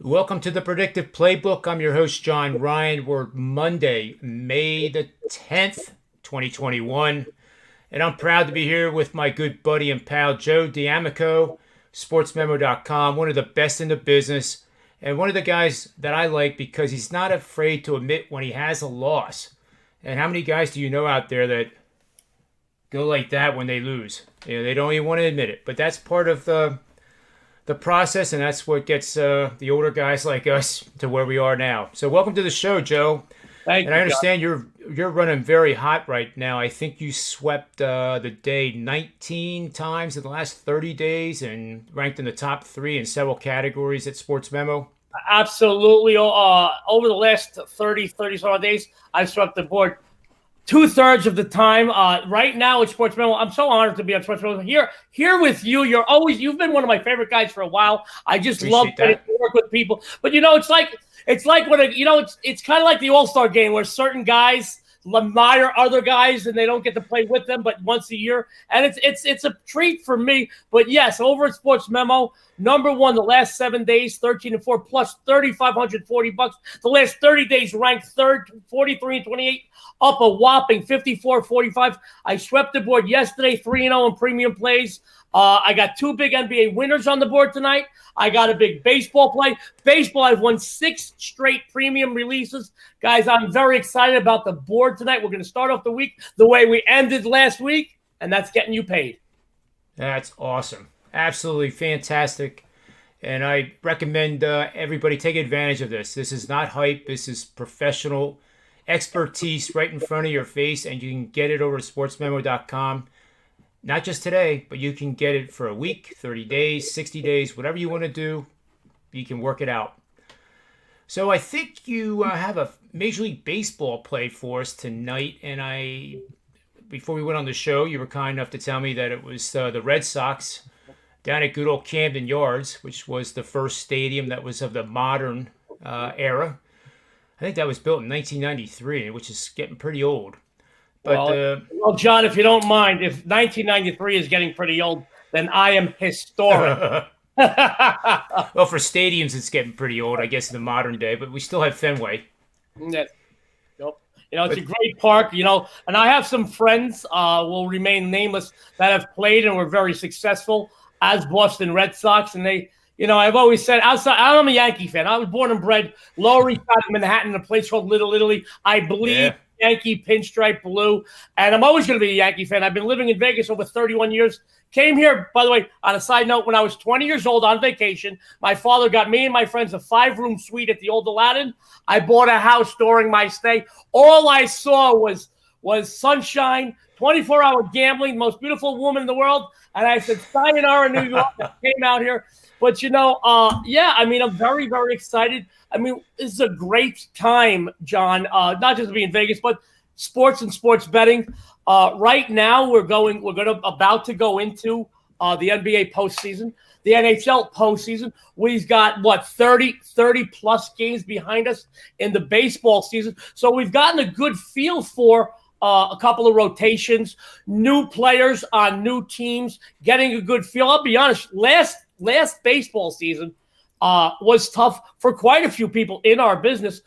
Welcome to the Predictive PlayBook. I'm your host, John Ryan. We're Monday, May the 10th, 2021. And I'm proud to be here with my good buddy and pal, Joe D'Amico, sportsmemo.com, one of the best in the business, and one of the guys that I like because he's not afraid to admit when he has a loss. And how many guys do you know out there that go like that when they lose? They don't even want to admit it. But that's part of the process, and that's what gets the older guys like us to where we are now. So welcome to the show, Joe. Thank And you, I John. understand you're running very hot right now. I think you swept the day 19 times in the last 30 days and ranked in the top three in several categories at Sports Memo. Absolutely. Over the last 30 some odd days, I've swept the board two-thirds of the time. Right now at Sports Memo, I'm so honored to be on Sports Memo. Here with you. You've been one of my favorite guys for a while. I just love Appreciate getting that. to work with people. But it's like when it's kind of like the All-Star game where certain guys admire other guys and they don't get to play with them but once a year, and it's a treat for me. But yes, over at Sports Memo, number one the last 7 days, 13-4 plus $3,540. The last 30 days ranked third, 43-28, up a whopping 54-45. I swept the board yesterday, 3-0 in premium plays. I got two big NBA winners on the board tonight. I got a big baseball play. Baseball, I've won 6 straight premium releases. Guys, I'm very excited about the board tonight. We're going to start off the week the way we ended last week, and that's getting you paid. That's awesome. Absolutely fantastic. And I recommend everybody take advantage of this. This is not hype. This is professional expertise right in front of your face, and you can get it over at sportsmemo.com. Not just today, but you can get it for a week, 30 days, 60 days, whatever you want to do, you can work it out. So I think you have a Major League Baseball play for us tonight, and before we went on the show, you were kind enough to tell me that it was the Red Sox down at good old Camden Yards, which was the first stadium that was of the modern era. I think that was built in 1993, which is getting pretty old. But Well, John, if you don't mind, if 1993 is getting pretty old, then I am historic. well, for stadiums, it's getting pretty old, I guess, in the modern day. But we still have Fenway. Yes. Nope. It's But a great park, and I have some friends, will remain nameless, that have played and were very successful as Boston Red Sox. And I've always said, I'm a Yankee fan. I was born and bred Lower East Side of Manhattan in a place called Little Italy. I believe yeah, Yankee pinstripe blue, and I'm always going to be a Yankee fan. I've been living in Vegas over 31 years. Came here, by the way, on a side note, when I was 20 years old on vacation. My father got me and my friends a 5-room suite at the Old Aladdin. I bought a house during my stay. All I saw was sunshine, 24-hour gambling, most beautiful woman in the world. And I said, sayonara, New York. I came out here. But, I'm very, very excited. This is a great time, John, not just to be in Vegas, but sports and sports betting. Right now, we're about to go into the NBA postseason, the NHL postseason. We've got, 30 plus games behind us in the baseball season. So we've gotten a good feel for a couple of rotations, new players on new teams, getting a good feel. I'll be honest, last baseball season was tough for quite a few people in our business.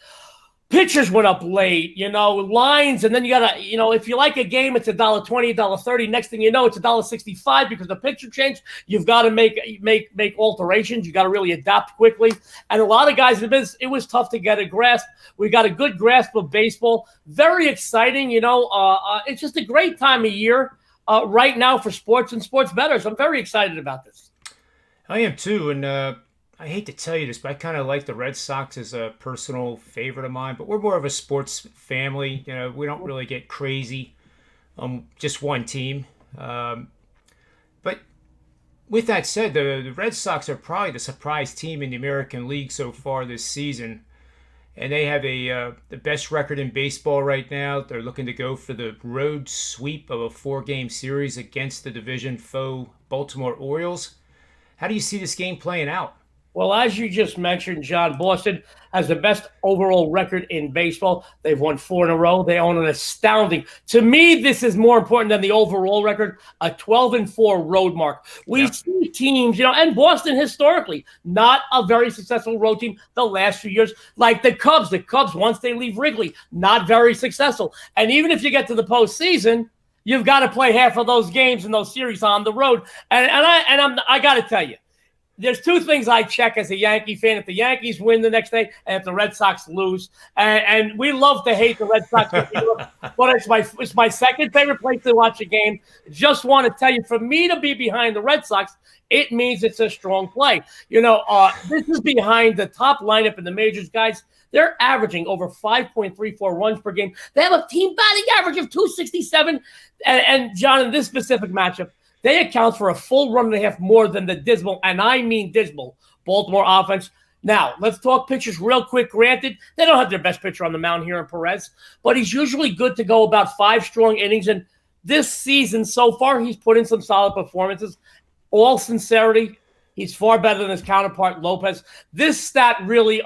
Pitchers went up late, lines, and then you gotta, if you like a game, it's $1.20, $1.30. Next thing you know, it's $1.65 because the pitcher changed. You've got to make alterations. You got to really adapt quickly. And a lot of guys in the business, it was tough to get a grasp. We got a good grasp of baseball. Very exciting, it's just a great time of year right now for sports and sports bettors. I'm very excited about this. I am too. And I hate to tell you this, but I kind of like the Red Sox as a personal favorite of mine. But we're more of a sports family. We don't really get crazy on just one team. But with that said, the Red Sox are probably the surprise team in the American League so far this season. And they have the best record in baseball right now. They're looking to go for the road sweep of a 4-game series against the division foe Baltimore Orioles. How do you see this game playing out? Well, as you just mentioned, John, Boston has the best overall record in baseball. They've won 4 in a row. They own an astounding. To me, this is more important than the overall record, a 12-4 road mark. We see teams, and Boston historically, not a very successful road team the last few years, like the Cubs. The Cubs, once they leave Wrigley, not very successful. And even if you get to the postseason, you've got to play half of those games in those series on the road. And I got to tell you, there's 2 things I check as a Yankee fan. If the Yankees win the next day and if the Red Sox lose. And we love to hate the Red Sox, but it's my second favorite place to watch a game. Just want to tell you, for me to be behind the Red Sox, it means it's a strong play. This is behind the top lineup in the majors, guys. They're averaging over 5.34 runs per game. They have a team batting average of 267. And John, in this specific matchup, they account for a full run and a half more than the dismal, and I mean dismal, Baltimore offense. Now, let's talk pitchers real quick. Granted, they don't have their best pitcher on the mound here in Perez, but he's usually good to go about 5 strong innings. And this season so far, he's put in some solid performances. All sincerity, he's far better than his counterpart, Lopez. This stat really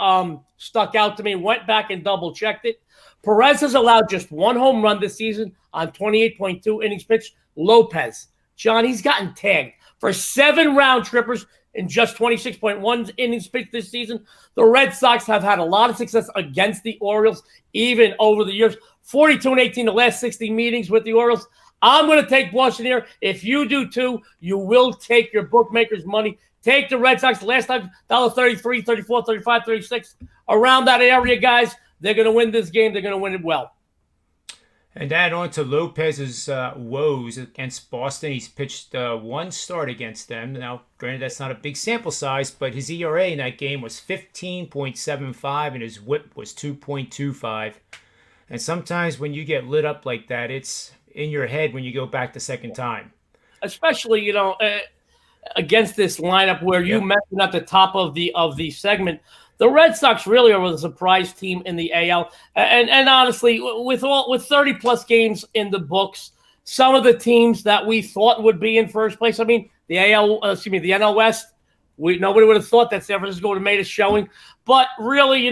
stuck out to me. Went back and double-checked it. Perez has allowed just 1 home run this season on 28.2 innings pitched. Lopez, John, he's gotten tagged for 7 round trippers in just 26.1 innings pitched this season. The Red Sox have had a lot of success against the Orioles, even over the years. 42-18 the last 60 meetings with the Orioles. I'm going to take Boston here. If you do too, you will take your bookmaker's money. Take the Red Sox. Last time, $1.33, 34, 35, 36. Around that area, guys. They're going to win this game. They're going to win it well. And add on to Lopez's woes against Boston. He's pitched 1 start against them. Now, granted, that's not a big sample size, but his ERA in that game was 15.75 and his WHIP was 2.25. And sometimes when you get lit up like that, it's in your head when you go back the second time. Especially, against this lineup where you mentioned at the top of the segment, the Red Sox really are the surprise team in the AL. And honestly, with 30-plus games in the books, some of the teams that we thought would be in first place, I mean, the NL West, nobody would have thought that San Francisco would have made a showing. But really,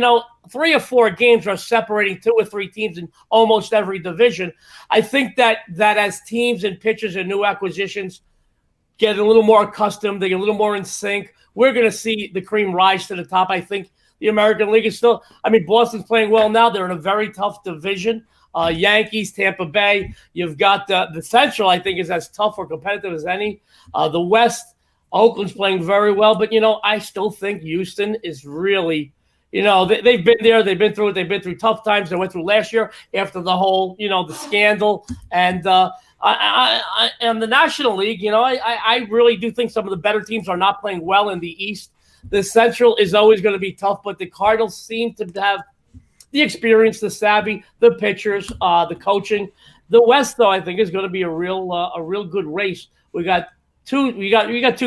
3 or 4 games are separating 2 or 3 teams in almost every division. I think that as teams and pitchers and new acquisitions get a little more accustomed, they get a little more in sync, we're going to see the cream rise to the top. I think the American League is still, Boston's playing well now. They're in a very tough division. Yankees, Tampa Bay. You've got the Central, I think, is as tough or competitive as any. The West, Oakland's playing very well. But, I still think Houston is really, they've been there. They've been through it. They've been through tough times. They went through last year after the whole, the scandal. And the National League, I really do think some of the better teams are not playing well in the East. The Central is always going to be tough, but the Cardinals seem to have the experience, the savvy, the pitchers, the coaching. The West, though, I think is going to be a real good race. We got 2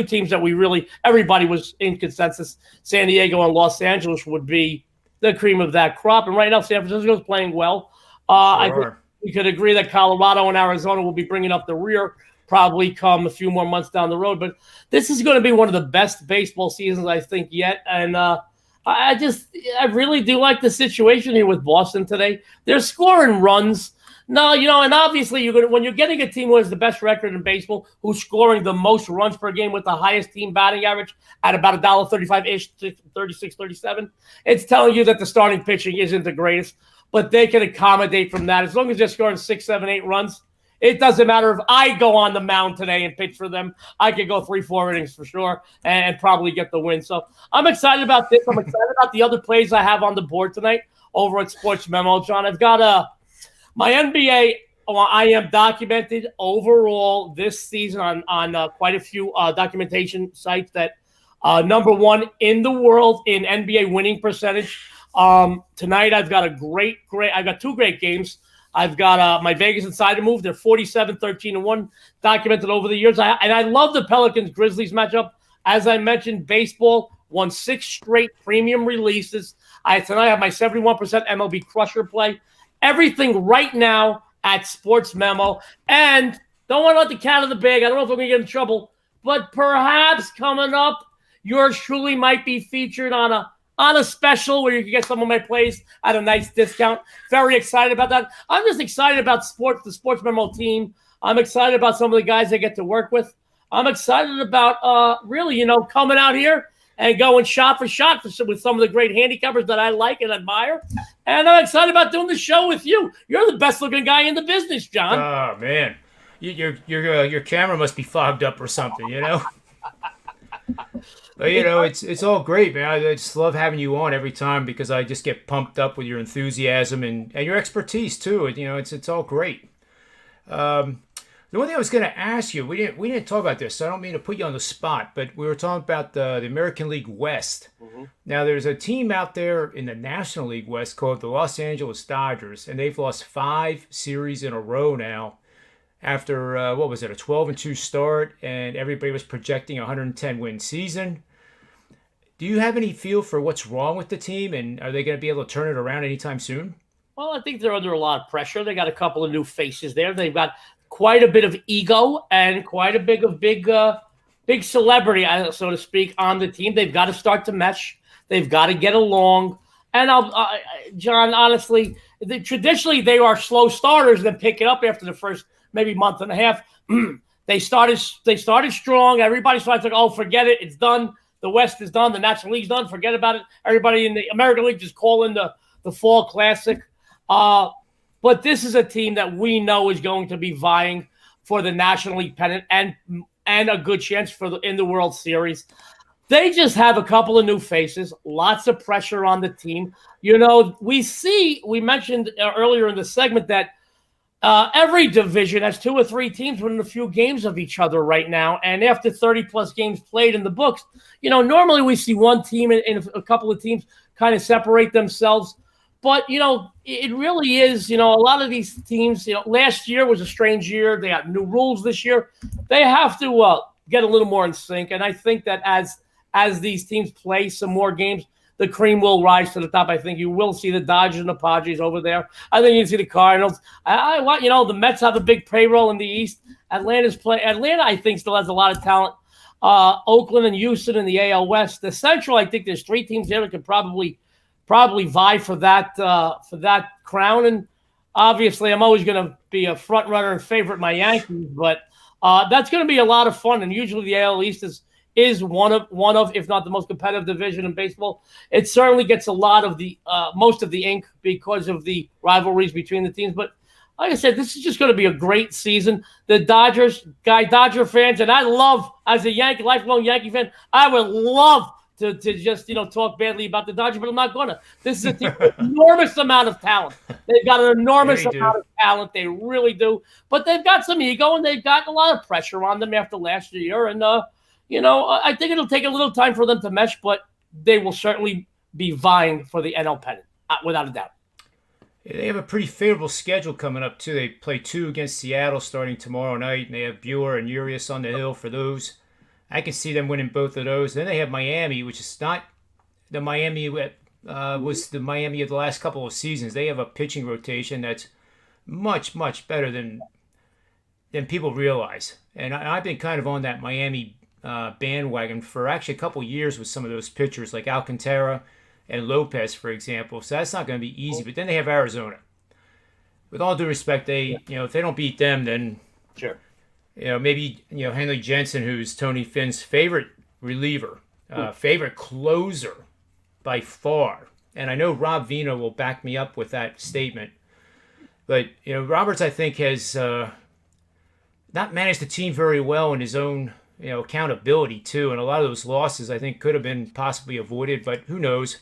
teams that everybody was in consensus. San Diego and Los Angeles would be the cream of that crop, and right now San Francisco is playing well. I think we could agree that Colorado and Arizona will be bringing up the rear probably come a few more months down the road. But this is going to be one of the best baseball seasons, I think, yet. And I really do like the situation here with Boston today. They're scoring runs. No, and obviously when you're getting a team who has the best record in baseball, who's scoring the most runs per game with the highest team batting average at about $1.35-ish, 36, 37, it's telling you that the starting pitching isn't the greatest. But they can accommodate from that. As long as they're scoring 6, 7, 8 runs, it doesn't matter if I go on the mound today and pitch for them. I could go 3, 4 innings for sure and probably get the win. So I'm excited about this. I'm excited about the other plays I have on the board tonight over at Sports Memo, John. I've got my NBA. I am documented overall this season on quite a few documentation sites that number 1 in the world in NBA winning percentage. Tonight I've got I've got 2 great games. I've got my Vegas Insider move. They're 47, 13-1 documented over the years. I love the Pelicans-Grizzlies matchup. As I mentioned, baseball won 6 straight premium releases. Tonight I have my 71% MLB Crusher play. Everything right now at Sports Memo. And don't want to let the cat out of the bag. I don't know if I'm going to get in trouble, but perhaps coming up, yours truly might be featured on a special where you can get some of my plays at a nice discount. Very excited about that. I'm just excited about sports, the Sports Memo team. I'm excited about some of the guys I get to work with. I'm excited about really, coming out here and going shot for shot with some of the great handicappers that I like and admire. And I'm excited about doing the show with you. You're the best looking guy in the business, John. Oh, man. Your camera must be fogged up or something, But, it's all great, man. I just love having you on every time because I just get pumped up with your enthusiasm and your expertise, too. It's all great. The one thing I was going to ask you, we didn't talk about this, so I don't mean to put you on the spot, but we were talking about the American League West. Mm-hmm. Now, there's a team out there in the National League West called the Los Angeles Dodgers, and they've lost 5 series in a row now after, a 12-2 start, and everybody was projecting a 110-win season. Do you have any feel for what's wrong with the team, and are they going to be able to turn it around anytime soon? Well, I think they're under a lot of pressure. They got a couple of new faces there. They've got quite a bit of ego and quite a big celebrity, so to speak, on the team. They've got to start to mesh. They've got to get along. And John, honestly, traditionally they are slow starters and then pick it up after the first maybe month and a half. They started strong. Everybody started to, forget it. It's done. The West is done. The National League's done. Forget about it. Everybody in the American League just call in the Fall Classic. But this is a team that we know is going to be vying for the National League pennant and a good chance in the World Series. They just have a couple of new faces, lots of pressure on the team. We mentioned earlier in the segment that every division has 2 or 3 teams within a few games of each other right now. And after 30-plus games played in the books, normally we see one team and a couple of teams kind of separate themselves. But, it really is, a lot of these teams, last year was a strange year. They got new rules this year. They have to get a little more in sync. And I think that as these teams play some more games, the cream will rise to the top. I think you will see the Dodgers and the Padres over there. I think you see the Cardinals. The Mets have a big payroll in the East. Atlanta, I think, still has a lot of talent. Oakland and Houston in the AL West. The Central, I think there's 3 teams there that could probably vie for that crown. And obviously I'm always going to be a front runner and favorite my Yankees, but that's going to be a lot of fun. And usually the AL East is one of, if not the most competitive division in baseball. It certainly gets a lot of the most of the ink because of the rivalries between the teams. But like I said, this is just going to be a great season. The Dodger fans, and I love, as a lifelong Yankee fan, I would love to just, talk badly about the Dodgers, but I'm not going to. This is a team with an enormous amount of talent. They've got an enormous amount of talent. They really do. But they've got some ego, and they've got a lot of pressure on them after last year. And, I think it'll take a little time for them to mesh, but they will certainly be vying for the NL pennant, without a doubt. Yeah, they have a pretty favorable schedule coming up, too. They play 2 against Seattle starting tomorrow night, and they have Buehler and Urias on the hill for those. I can see them winning both of those. Then they have Miami, which is not the Miami was the Miami of the last couple of seasons. They have a pitching rotation that's much, much better than people realize. And I've been kind of on that Miami bandwagon for actually a couple years with some of those pitchers like Alcantara and Lopez, for example. So that's not going to be easy. But then they have Arizona. With all due respect, if they don't beat them, then sure. Maybe, Henley Jensen, who's Tony Finn's favorite reliever, favorite closer by far. And I know Rob Vino will back me up with that statement. But, Roberts, I think, has not managed the team very well in his own, accountability, too. And a lot of those losses, I think, could have been possibly avoided. But who knows?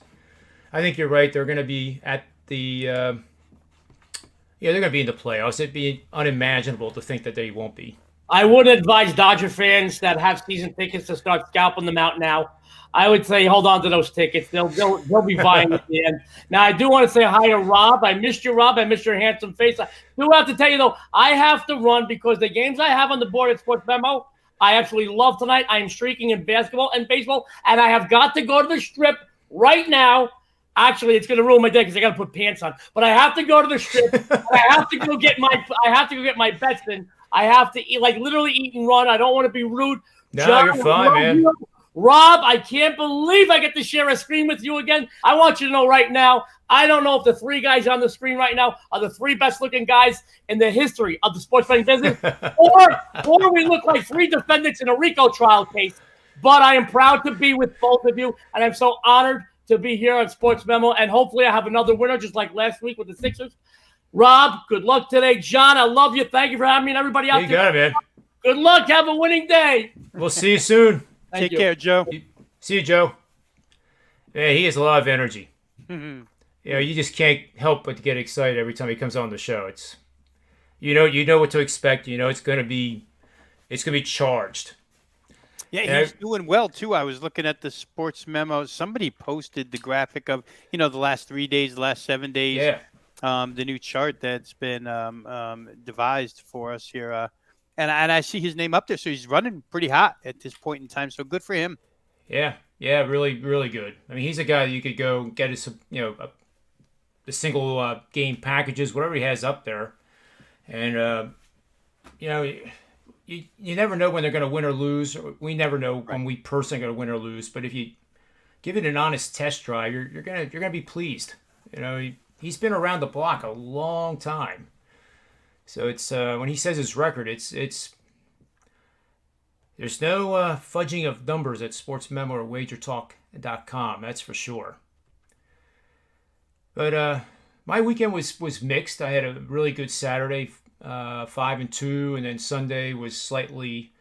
I think you're right. They're going to be at the they're going to be in the playoffs. It'd be unimaginable to think that they won't be. I would advise Dodger fans that have season tickets to start scalping them out now. I would say hold on to those tickets. They'll be buying at the end. Now, I do want to say hi to Rob. I missed you, Rob. I missed your handsome face. I do have to tell you, though, I have to run because the games I have on the board at Sports Memo, I actually love tonight. I am streaking in basketball and baseball, and I have got to go to the Strip right now. Actually, it's going to ruin my day because I got to put pants on. But I have to go to the Strip. I have to go get my bets in. I have to eat, literally eat and run. I don't want to be rude. No, John, you're fine, man. Rob, I can't believe I get to share a screen with you again. I want you to know right now, I don't know if the three guys on the screen right now are the three best-looking guys in the history of the sports betting business, or we look like three defendants in a RICO trial case. But I am proud to be with both of you, and I'm so honored to be here on Sports Memo, and hopefully I have another winner just like last week with the Sixers. Rob, good luck today. John, I love you. Thank you for having me and everybody out You there. got it, man. Good luck. Have a winning day. We'll see you soon. Take care, Joe. See you, Joe. Yeah, he has a lot of energy. You just can't help but get excited every time he comes on the show. It's you know what to expect. You know it's gonna be charged. Yeah, he's doing well too. I was looking at the sports memo. Somebody posted the graphic of the last 3 days, the last 7 days. Yeah. The new chart that's been devised for us here, and I see his name up there, so he's running pretty hot at this point in time. So good for him. Yeah, really, really good. I mean, he's a guy that you could go get his, the single game packages, whatever he has up there, and you never know when they're going to win or lose. We never know when we personally are going to win or lose. But if you give it an honest test drive, you're gonna be pleased. He's been around the block a long time. So it's when he says his record, it's there's no fudging of numbers at SportsMemo or WagerTalk.com. That's for sure. But my weekend was mixed. I had a really good Saturday, 5-2, and then Sunday was slightly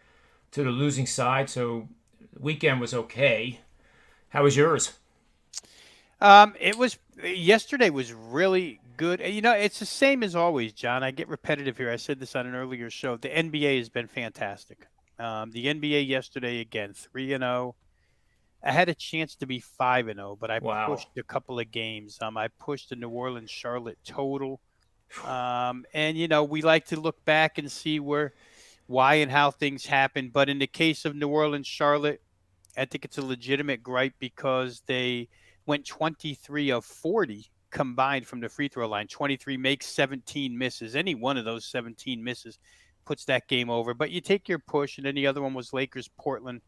to the losing side. So the weekend was okay. How was yours? Yesterday was really good. It's the same as always, John. I get repetitive here. I said this on an earlier show. The NBA has been fantastic. The NBA yesterday, again, 3-0. I had a chance to be 5-0, but I pushed a couple of games. I pushed the New Orleans Charlotte total. And we like to look back and see why and how things happen. But in the case of New Orleans Charlotte, I think it's a legitimate gripe because they went 23 of 40 combined from the free throw line. 23 makes, 17 misses. Any one of those 17 misses puts that game over. But you take your push, and then the other one was Lakers-Portland.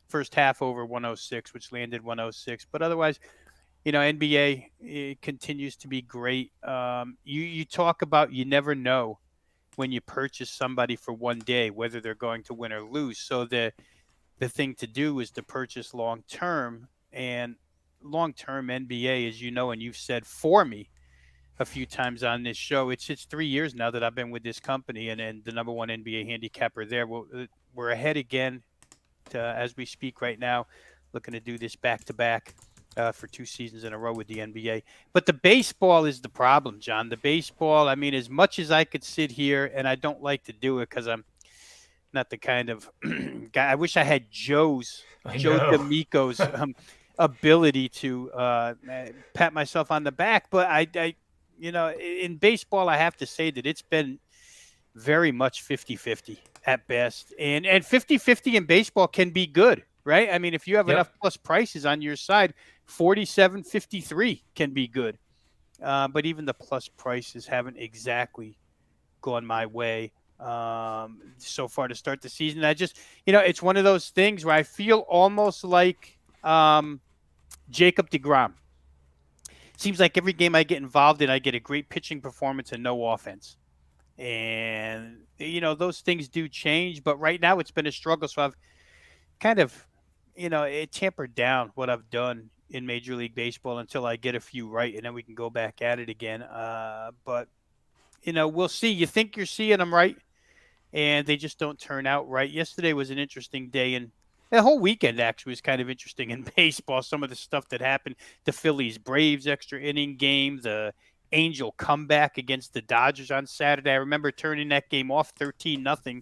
First half over 106, which landed 106. But otherwise, NBA it continues to be great. You talk about you never know when you purchase somebody for one day, whether they're going to win or lose. So the thing to do is to purchase long-term. And long-term NBA, as you know, and you've said for me a few times on this show, it's 3 years now that I've been with this company and the number one NBA handicapper there. We're ahead again as we speak right now, looking to do this back-to-back for 2 seasons in a row with the NBA. But the baseball is the problem, John. The baseball, I mean, as much as I could sit here, and I don't like to do it because I'm not the kind of guy. I wish I had Joe D'Amico's ability to pat myself on the back. But I in baseball, I have to say that it's been very much 50-50 at best. And 50-50 in baseball can be good, right? I mean, if you have enough plus prices on your side, 47-53 can be good. But even the plus prices haven't exactly gone my way so far to start the season. I just, it's one of those things where I feel almost like Jacob deGrom. Seems like every game I get involved in, I get a great pitching performance and no offense. And, those things do change. But right now it's been a struggle. So I've kind of, it tampered down what I've done in Major League Baseball until I get a few right. And then we can go back at it again. But, we'll see. You think you're seeing them right, and they just don't turn out right. Yesterday was an interesting day, and the whole weekend actually was kind of interesting in baseball. Some of the stuff that happened, the Phillies-Braves extra inning game, the Angel comeback against the Dodgers on Saturday. I remember turning that game off 13-0,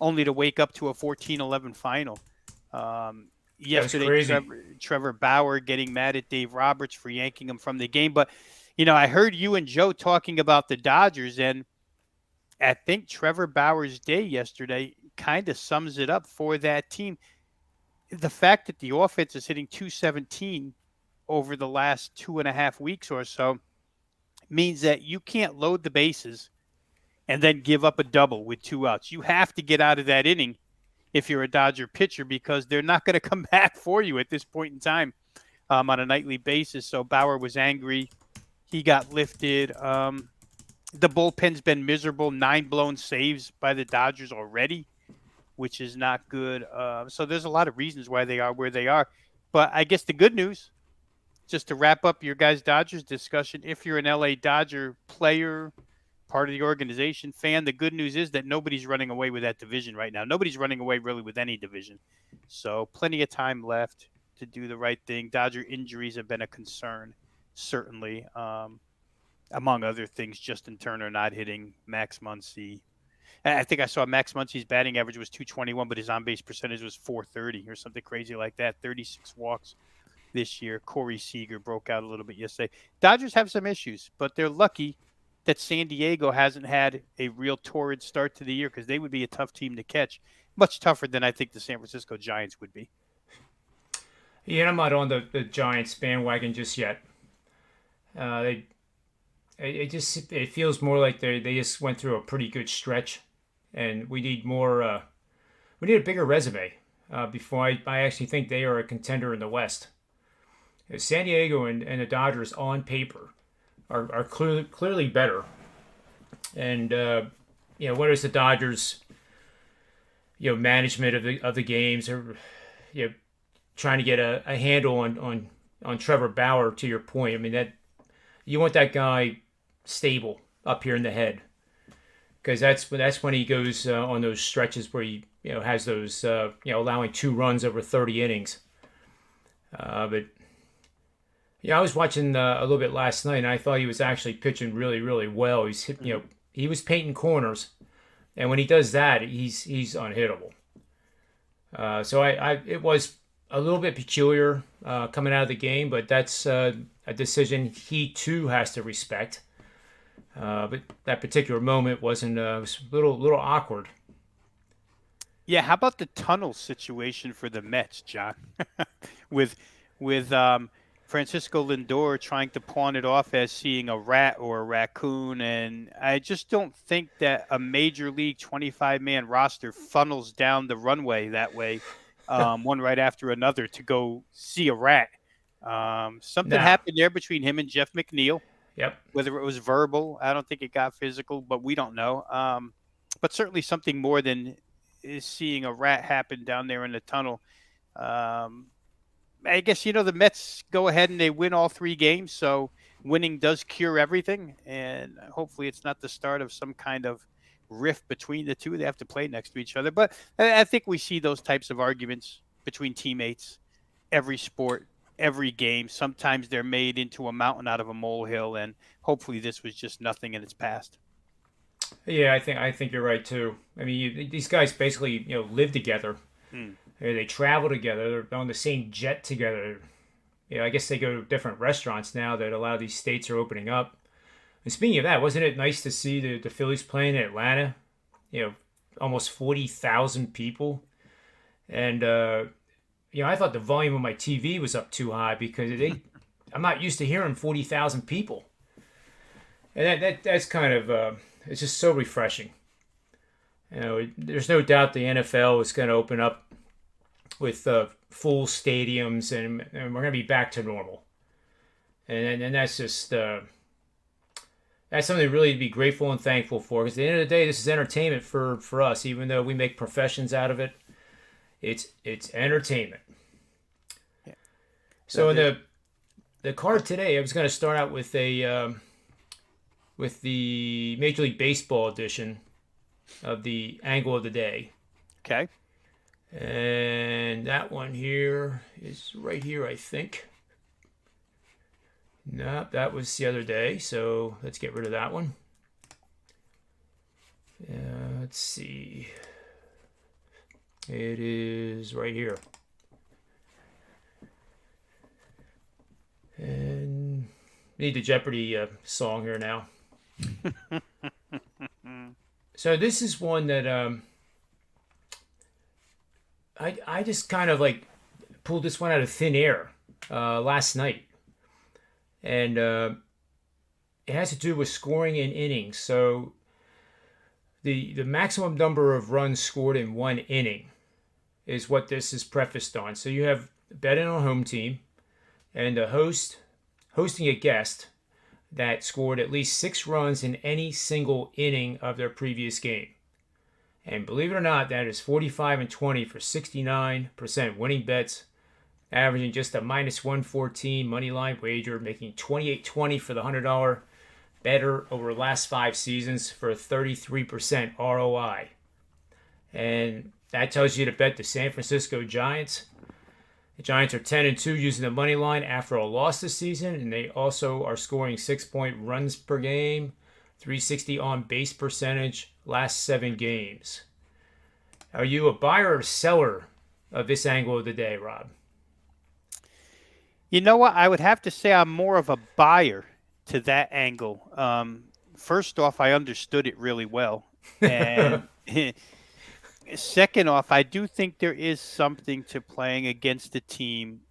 only to wake up to a 14-11 final. Yesterday, Trevor Bauer getting mad at Dave Roberts for yanking him from the game. But, I heard you and Joe talking about the Dodgers, and I think Trevor Bauer's day yesterday kind of sums it up for that team. The fact that the offense is hitting 217 over the last 2.5 weeks or so means that you can't load the bases and then give up a double with 2 outs. You have to get out of that inning if you're a Dodger pitcher, because they're not going to come back for you at this point in time on a nightly basis. So Bauer was angry. He got lifted. The bullpen's been miserable. 9 blown saves by the Dodgers already, which is not good. So there's a lot of reasons why they are where they are. But I guess the good news, just to wrap up your guys' Dodgers discussion, if you're an LA Dodger player, part of the organization, fan, the good news is that nobody's running away with that division right now. Nobody's running away really with any division. So plenty of time left to do the right thing. Dodger injuries have been a concern, certainly. Among other things, Justin Turner not hitting, Max Muncy. I think I saw Max Muncy's batting average was 221, but his on-base percentage was 430 or something crazy like that. 36 walks this year. Corey Seager broke out a little bit yesterday. Dodgers have some issues, but they're lucky that San Diego hasn't had a real torrid start to the year, because they would be a tough team to catch. Much tougher than I think the San Francisco Giants would be. Yeah, I'm not on the Giants bandwagon just yet. It feels more like they just went through a pretty good stretch, and we need more. We need a bigger resume before I actually think they are a contender in the West. San Diego and the Dodgers on paper are clearly better, and whether it's the Dodgers, management of the games, or trying to get a handle on Trevor Bauer. To your point, I mean, that you want that guy stable up here in the head, because that's when he goes on those stretches where he has those allowing 2 runs over 30 innings. But I was watching a little bit last night, and I thought he was actually pitching really, really well. He's he was painting corners, and when he does that, he's unhittable. So it was a little bit peculiar coming out of the game, but that's a decision he too has to respect. But that particular moment was a little awkward. Yeah, how about the tunnel situation for the Mets, John? with Francisco Lindor trying to pawn it off as seeing a rat or a raccoon, and I just don't think that a major league 25-man roster funnels down the runway that way, one right after another, to go see a rat. Something happened there between him and Jeff McNeil. Yep. Whether it was verbal, I don't think it got physical, but we don't know. But certainly something more than is seeing a rat happen down there in the tunnel. I guess, the Mets go ahead and they win all 3 games, so winning does cure everything, and hopefully it's not the start of some kind of rift between the two. They have to play next to each other. But I think we see those types of arguments between teammates every sport, every game. Sometimes they're made into a mountain out of a molehill, and hopefully this was just nothing in its past. Yeah, I think you're right too. I mean, these guys basically live together. They travel together. They're on the same jet together. I guess they go to different restaurants now that a lot of these states are opening up. And speaking of that, wasn't it nice to see the Phillies playing in Atlanta? Almost 40,000 people, and I thought the volume of my TV was up too high, because I'm not used to hearing 40,000 people, and that's kind of it's just so refreshing. There's no doubt the NFL is going to open up with full stadiums, and we're going to be back to normal, and that's just that's something really to be grateful and thankful for, because at the end of the day, this is entertainment for us. Even though we make professions out of it, it's entertainment. Yeah. So in the card today, I was going to start out with with the Major League Baseball edition of the Angle of the Day. Okay. And that one here is right here, I think. No, that was the other day, so let's get rid of that one. Let's see. It is right here. And need the Jeopardy song here now. So this is one that I just kind of pulled this one out of thin air last night. And it has to do with scoring in innings. So the maximum number of runs scored in one inning is what this is prefaced on. So you have betting on a home team and a host hosting a guest that scored at least 6 runs in any single inning of their previous game. And believe it or not, that is 45 and 20 for 69% winning bets, averaging just a minus 114 money line wager, making 28.20 for the $100 better over the last 5 seasons for a 33% ROI. And that tells you to bet the San Francisco Giants. The Giants are 10-2 using the money line after a loss this season, and they also are scoring 6-point runs per game, 360 on base percentage last 7 games. Are you a buyer or seller of this angle of the day, Rob? You know what? I would have to say I'm more of a buyer to that angle. First off, I understood it really well. And second off, I do think there is something to playing against a team.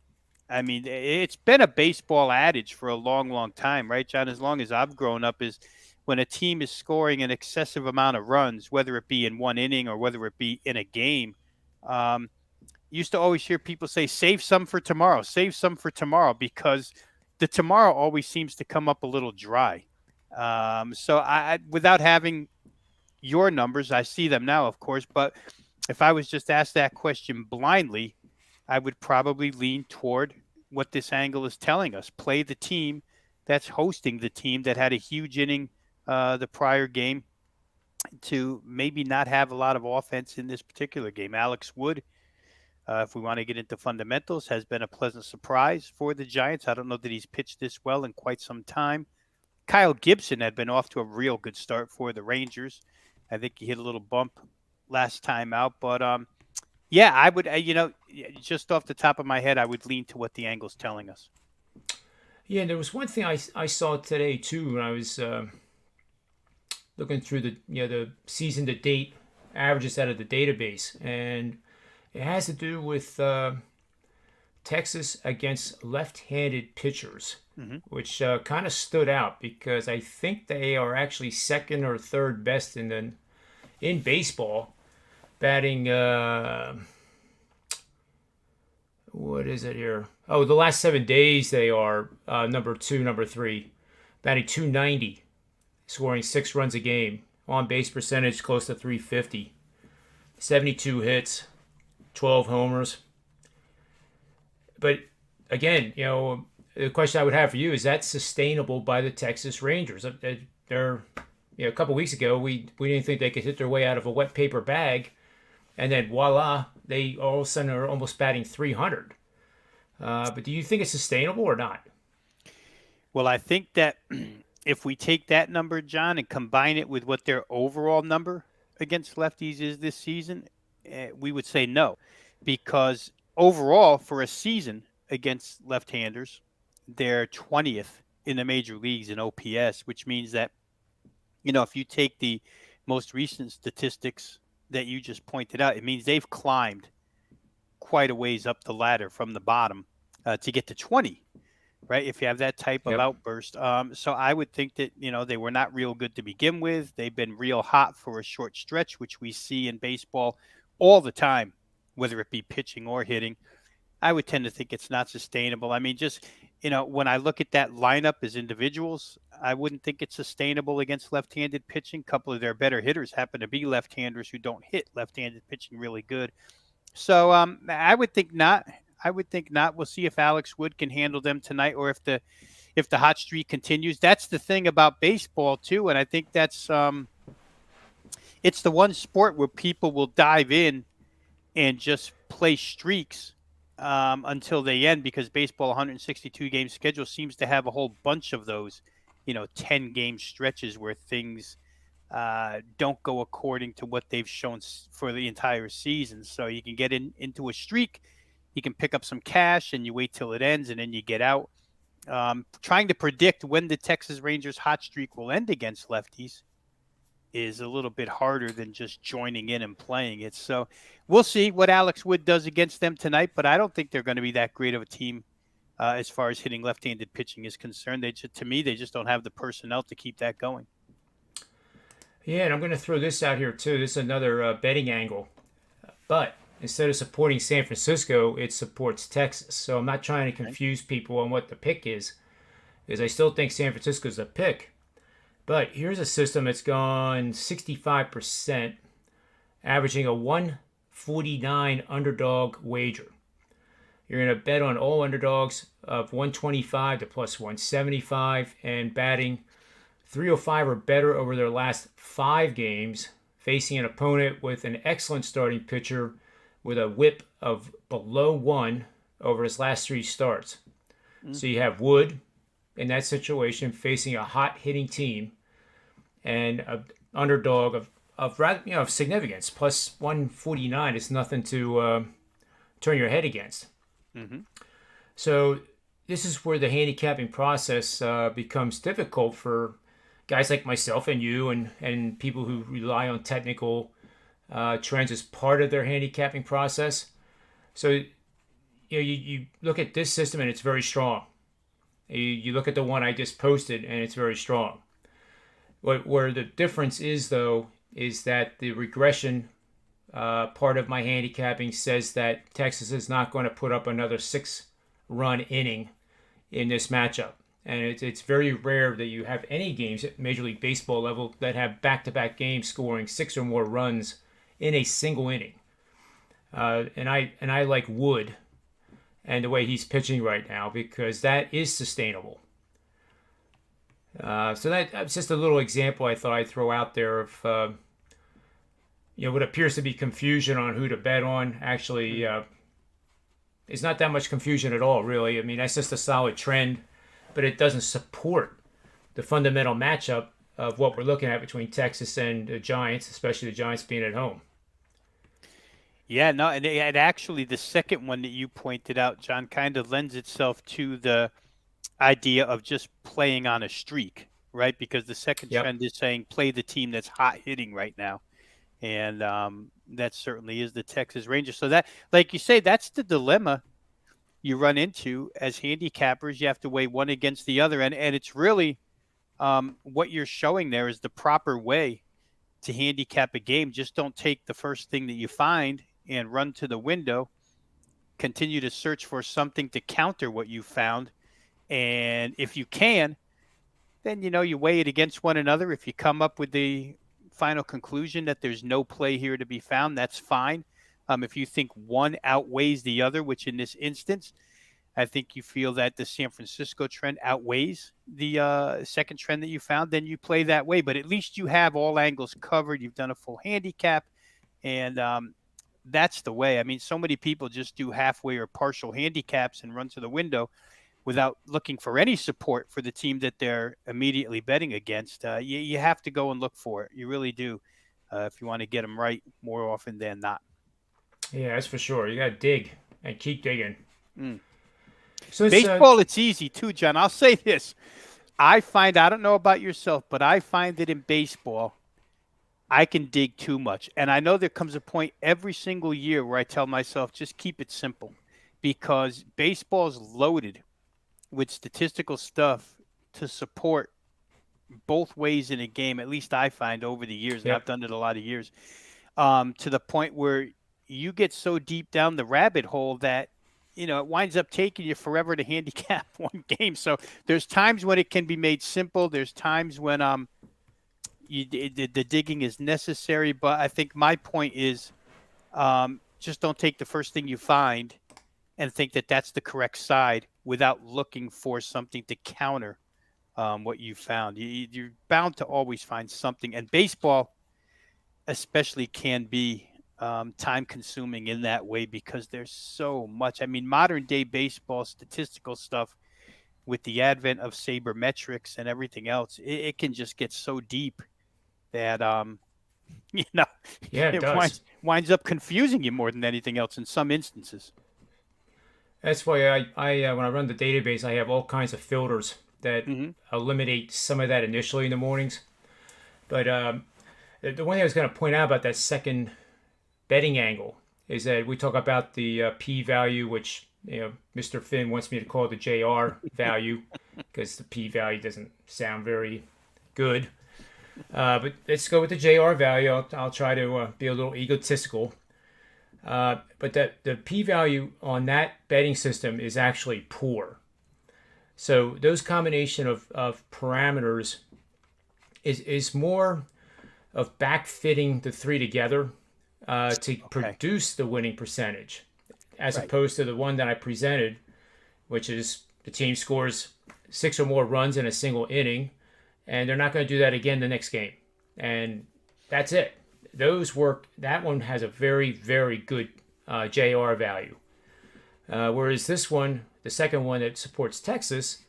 I mean, it's been a baseball adage for a long, long time, right, John? As long as I've grown up, is when a team is scoring an excessive amount of runs, whether it be in one inning or whether it be in a game, used to always hear people say, save some for tomorrow, because the tomorrow always seems to come up a little dry. So I without having your numbers, I see them now, of course, but if I was just asked that question blindly, I would probably lean toward what this angle is telling us. Play the team that's hosting the team that had a huge inning the prior game to maybe not have a lot of offense in this particular game. Alex Wood, if we want to get into fundamentals, has been a pleasant surprise for the Giants. I don't know that he's pitched this well in quite some time. Kyle Gibson had been off to a real good start for the Rangers. I think he hit a little bump last time out. But, yeah, I would, just off the top of my head, I would lean to what the angle's telling us. Yeah, and there was one thing I saw today, too, when I was looking through the season to date averages out of the database. And it has to do with Texas against left-handed pitchers, which kind of stood out because I think they are actually second or third best in baseball, batting. What is it here? Oh, the last 7 days they are number 2, number 3, batting .290, scoring 6 runs a game, on base percentage close to .350, 72 hits, 12 homers. But again, the question I would have for you is that sustainable by the Texas Rangers? They're, a couple weeks ago, we didn't think they could hit their way out of a wet paper bag, and then voila, they all of a sudden are almost batting .300. But do you think it's sustainable or not? Well, I think that if we take that number, John, and combine it with what their overall number against lefties is this season, we would say no, because overall for a season against left-handers, they're 20th in the major leagues in OPS, which means that, if you take the most recent statistics that you just pointed out, it means they've climbed quite a ways up the ladder from the bottom to get to 20, right? If you have that type of outburst. So I would think that, they were not real good to begin with. They've been real hot for a short stretch, which we see in baseball all the time, whether it be pitching or hitting. I would tend to think it's not sustainable. I mean, just, when I look at that lineup as individuals, I wouldn't think it's sustainable against left-handed pitching. A couple of their better hitters happen to be left-handers who don't hit left-handed pitching really good. So I would think not. We'll see if Alex Wood can handle them tonight, or if the hot streak continues. That's the thing about baseball too, and I think that's it's the one sport where people will dive in and just play streaks until they end, because baseball 162 game schedule seems to have a whole bunch of those, 10 game stretches where things don't go according to what they've shown for the entire season. So you can get into a streak, you can pick up some cash, and you wait till it ends, and then you get out. Trying to predict when the Texas Rangers hot streak will end against lefties is a little bit harder than just joining in and playing it. So we'll see what Alex Wood does against them tonight, but I don't think they're going to be that great of a team as far as hitting left-handed pitching is concerned. To me, they just don't have the personnel to keep that going. Yeah, and I'm going to throw this out here too. This is another betting angle. But instead of supporting San Francisco, it supports Texas. So I'm not trying to Okay. confuse people on what the pick is, because I still think San Francisco is a pick. But here's a system that's gone 65%, averaging a 149 underdog wager. You're going to bet on all underdogs of 125 to plus 175 and batting 305 or better over their last 5 games, facing an opponent with an excellent starting pitcher with a whip of below 1 over his last 3 starts. So you have Wood in that situation facing a hot hitting team and an underdog of significance. Plus 149 is nothing to turn your head against. Mm-hmm. So this is where the handicapping process becomes difficult for guys like myself and you and people who rely on technical trends as part of their handicapping process. So you look at this system and it's very strong. You look at the one I just posted and it's very strong. Where the difference is, though, is that the regression part of my handicapping says that Texas is not going to put up another 6-run inning in this matchup. And it's very rare that you have any games at Major League Baseball level that have back-to-back games scoring 6 or more runs in a single inning. And I like Wood and the way he's pitching right now because that is sustainable. So that's just a little example I thought I'd throw out there of what appears to be confusion on who to bet on. Actually, it's not that much confusion at all, really. I mean, that's just a solid trend, but it doesn't support the fundamental matchup of what we're looking at between Texas and the Giants, especially the Giants being at home. Yeah, no, and actually the second one that you pointed out, John, kind of lends itself to the idea of just playing on a streak, right? Because the second trend is saying play the team that's hot hitting right now. And that certainly is the Texas Rangers. So that, like you say, that's the dilemma you run into as handicappers. You have to weigh one against the other. And it's really what you're showing there is the proper way to handicap a game. Just don't take the first thing that you find and run to the window. Continue to search for something to counter what you found. And if you can, then, you weigh it against one another. If you come up with the final conclusion that there's no play here to be found, that's fine. If you think one outweighs the other, which in this instance, I think you feel that the San Francisco trend outweighs the second trend that you found, then you play that way. But at least you have all angles covered. You've done a full handicap, and that's the way. I mean, so many people just do halfway or partial handicaps and run to the window without looking for any support for the team that they're immediately betting against. You have to go and look for it. You really do if you want to get them right more often than not. Yeah, that's for sure. You got to dig and keep digging. So baseball, it's easy too, John. I'll say this. I don't know about yourself, but I find that in baseball, I can dig too much. And I know there comes a point every single year where I tell myself, just keep it simple, because baseball is loaded with statistical stuff to support both ways in a game. At least I find over the years, and I've done it a lot of years, to the point where you get so deep down the rabbit hole that, it winds up taking you forever to handicap one game. So there's times when it can be made simple. There's times when the digging is necessary. But I think my point is just don't take the first thing you find and think that that's the correct side without looking for something to counter what you found. You're bound to always find something. And baseball especially can be time-consuming in that way because there's so much. I mean, modern-day baseball statistical stuff with the advent of sabermetrics and everything else, it can just get so deep that, it winds up confusing you more than anything else in some instances. That's why I when I run the database, I have all kinds of filters that eliminate some of that initially in the mornings. But the one thing I was going to point out about that second betting angle is that we talk about the p-value, which Mr. Finn wants me to call it the JR value because the p-value doesn't sound very good. But let's go with the JR value. I'll try to be a little egotistical. But the p-value on that betting system is actually poor. So those combination of parameters is more of backfitting the three together to Okay. produce the winning percentage, as Right. opposed to the one that I presented, which is the team scores 6 or more runs in a single inning, and they're not going to do that again the next game. And that's it. Those work. That one has a very, very good JR value. Whereas this one, the second one that supports Texas,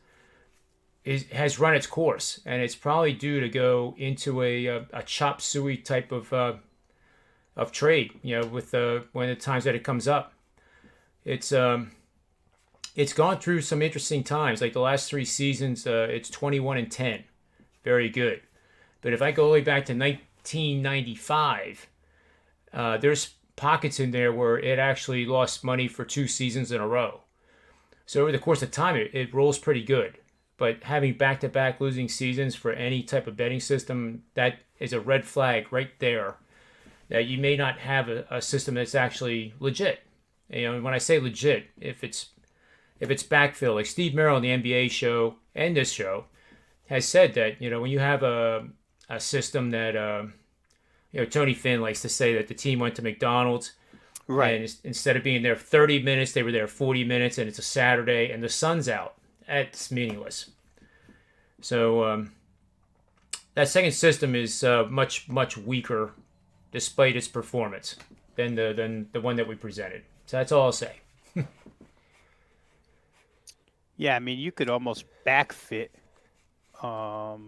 has run its course, and it's probably due to go into a chop suey type of trade. With when the times that it comes up, it's it's gone through some interesting times. Like the last 3 seasons, it's 21-10, very good. But if I go all the way back to 1995, there's pockets in there where it actually lost money for 2 seasons in a row. So over the course of time, it rolls pretty good. But having back-to-back losing seasons for any type of betting system, that is a red flag right there. That you may not have a system that's actually legit. When I say legit, if it's backfill, like Steve Merrill on the NBA show and this show has said that when you have a system that Tony Finn likes to say that the team went to McDonald's. Right. And instead of being there 30 minutes, they were there 40 minutes, and it's a Saturday, and the sun's out. That's meaningless. So that second system is much, much weaker, despite its performance, than the one that we presented. So that's all I'll say. Yeah, I mean, you could almost backfit, to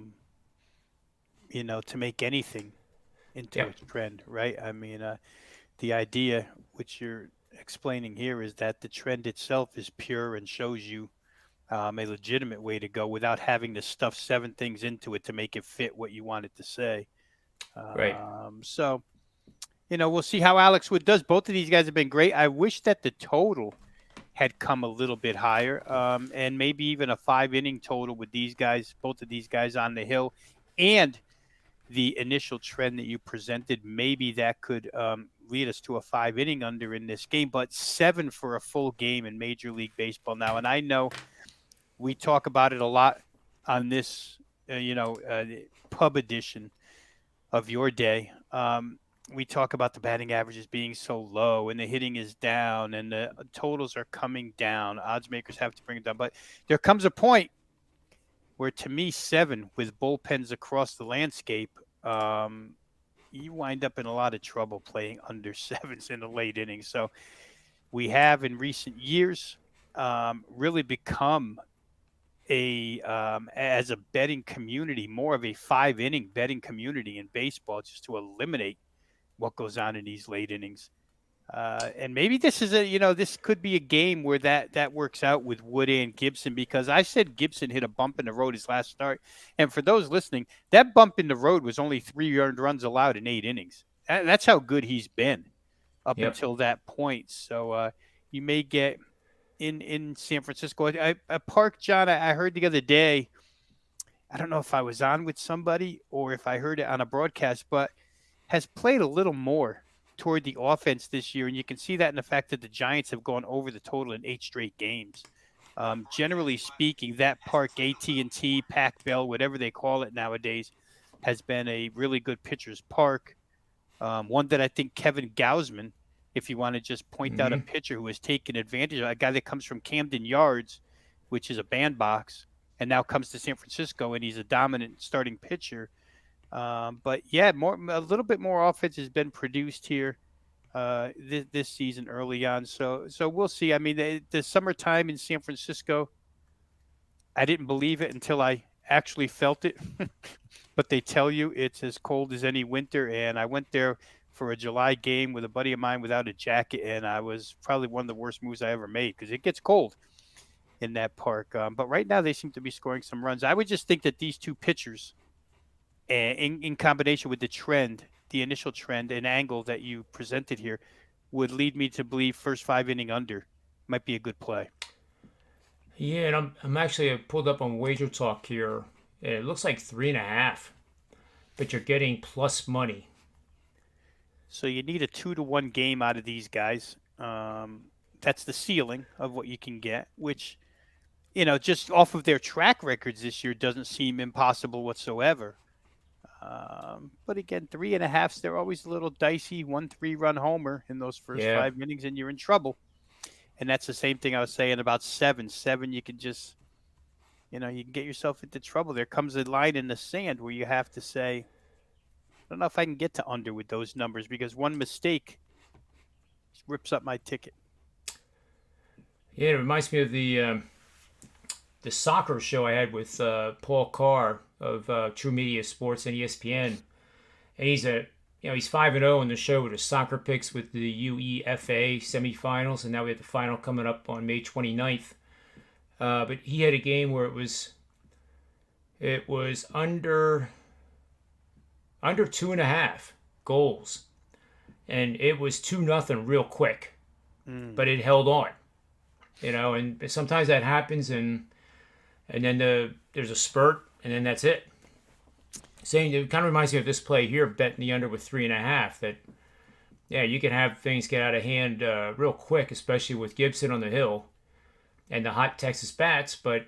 make anything into Yep. its trend, right? I mean, the idea which you're explaining here is that the trend itself is pure and shows you a legitimate way to go without having to stuff 7 things into it to make it fit what you want it to say. Right. So, we'll see how Alex Wood does. Both of these guys have been great. I wish that the total had come a little bit higher, and maybe even a 5 inning total with these guys, both of these guys on the hill, and the initial trend that you presented. Maybe that could lead us to a 5 inning under in this game, but 7 for a full game in Major League Baseball now. And I know we talk about it a lot on this, pub edition of your day. We talk about the batting averages being so low and the hitting is down and the totals are coming down. Odds makers have to bring it down. But there comes a point where, to me, 7 with bullpens across the landscape, you wind up in a lot of trouble playing under 7s in the late innings. So we have in recent years really become as a betting community, more of a 5 inning betting community in baseball, just to eliminate what goes on in these late innings. And maybe this is this could be a game where that works out with Wood and Gibson, because I said Gibson hit a bump in the road his last start. And for those listening, that bump in the road was only 3 earned runs allowed in 8 innings. That's how good he's been up Yep. until that point. So you may get in San Francisco. A park, John, I heard the other day, I don't know if I was on with somebody or if I heard it on a broadcast, but has played a little more toward the offense this year. And you can see that in the fact that the Giants have gone over the total in 8 straight games. Generally speaking, that park, AT&T, Pac Bell, whatever they call it nowadays, has been a really good pitcher's park. One that I think Kevin Gausman, if you want to just point out a pitcher who has taken advantage of, a guy that comes from Camden Yards, which is a bandbox, and now comes to San Francisco, and he's a dominant starting pitcher. But yeah, a little bit more offense has been produced here this season early on. So we'll see. I mean, the summertime in San Francisco, I didn't believe it until I actually felt it. But they tell you it's as cold as any winter. And I went there for a July game with a buddy of mine without a jacket, and I was probably one of the worst moves I ever made, because it gets cold in that park. But right now they seem to be scoring some runs. I would just think that these two pitchers, in combination with the trend, the initial trend and angle that you presented here, would lead me to believe first 5 inning under might be a good play. Yeah, and I'm actually pulled up on Wager Talk here. It looks like 3.5, but you're getting plus money. So you need a 2-1 game out of these guys. That's the ceiling of what you can get, which, just off of their track records this year doesn't seem impossible whatsoever. But again, 3.5s, they're always a little dicey. 1 3-run homer in those first Yeah. 5 innings, and you're in trouble. And that's the same thing I was saying about 7. 7, you can just, you can get yourself into trouble. There comes a line in the sand where you have to say, I don't know if I can get to under with those numbers, because one mistake rips up my ticket. Yeah, it reminds me of the soccer show I had with Paul Carr of True Media Sports and ESPN, and he's 5-0 in the show with his soccer picks with the UEFA semifinals, and now we have the final coming up on May 29th. But he had a game where it was under 2.5 goals, and it was 2-0 real quick, but it held on, and sometimes that happens, and then there's a spurt, and then that's it. It kind of reminds me of this play here, betting the under with 3.5. That, yeah, you can have things get out of hand real quick, especially with Gibson on the hill and the hot Texas bats. But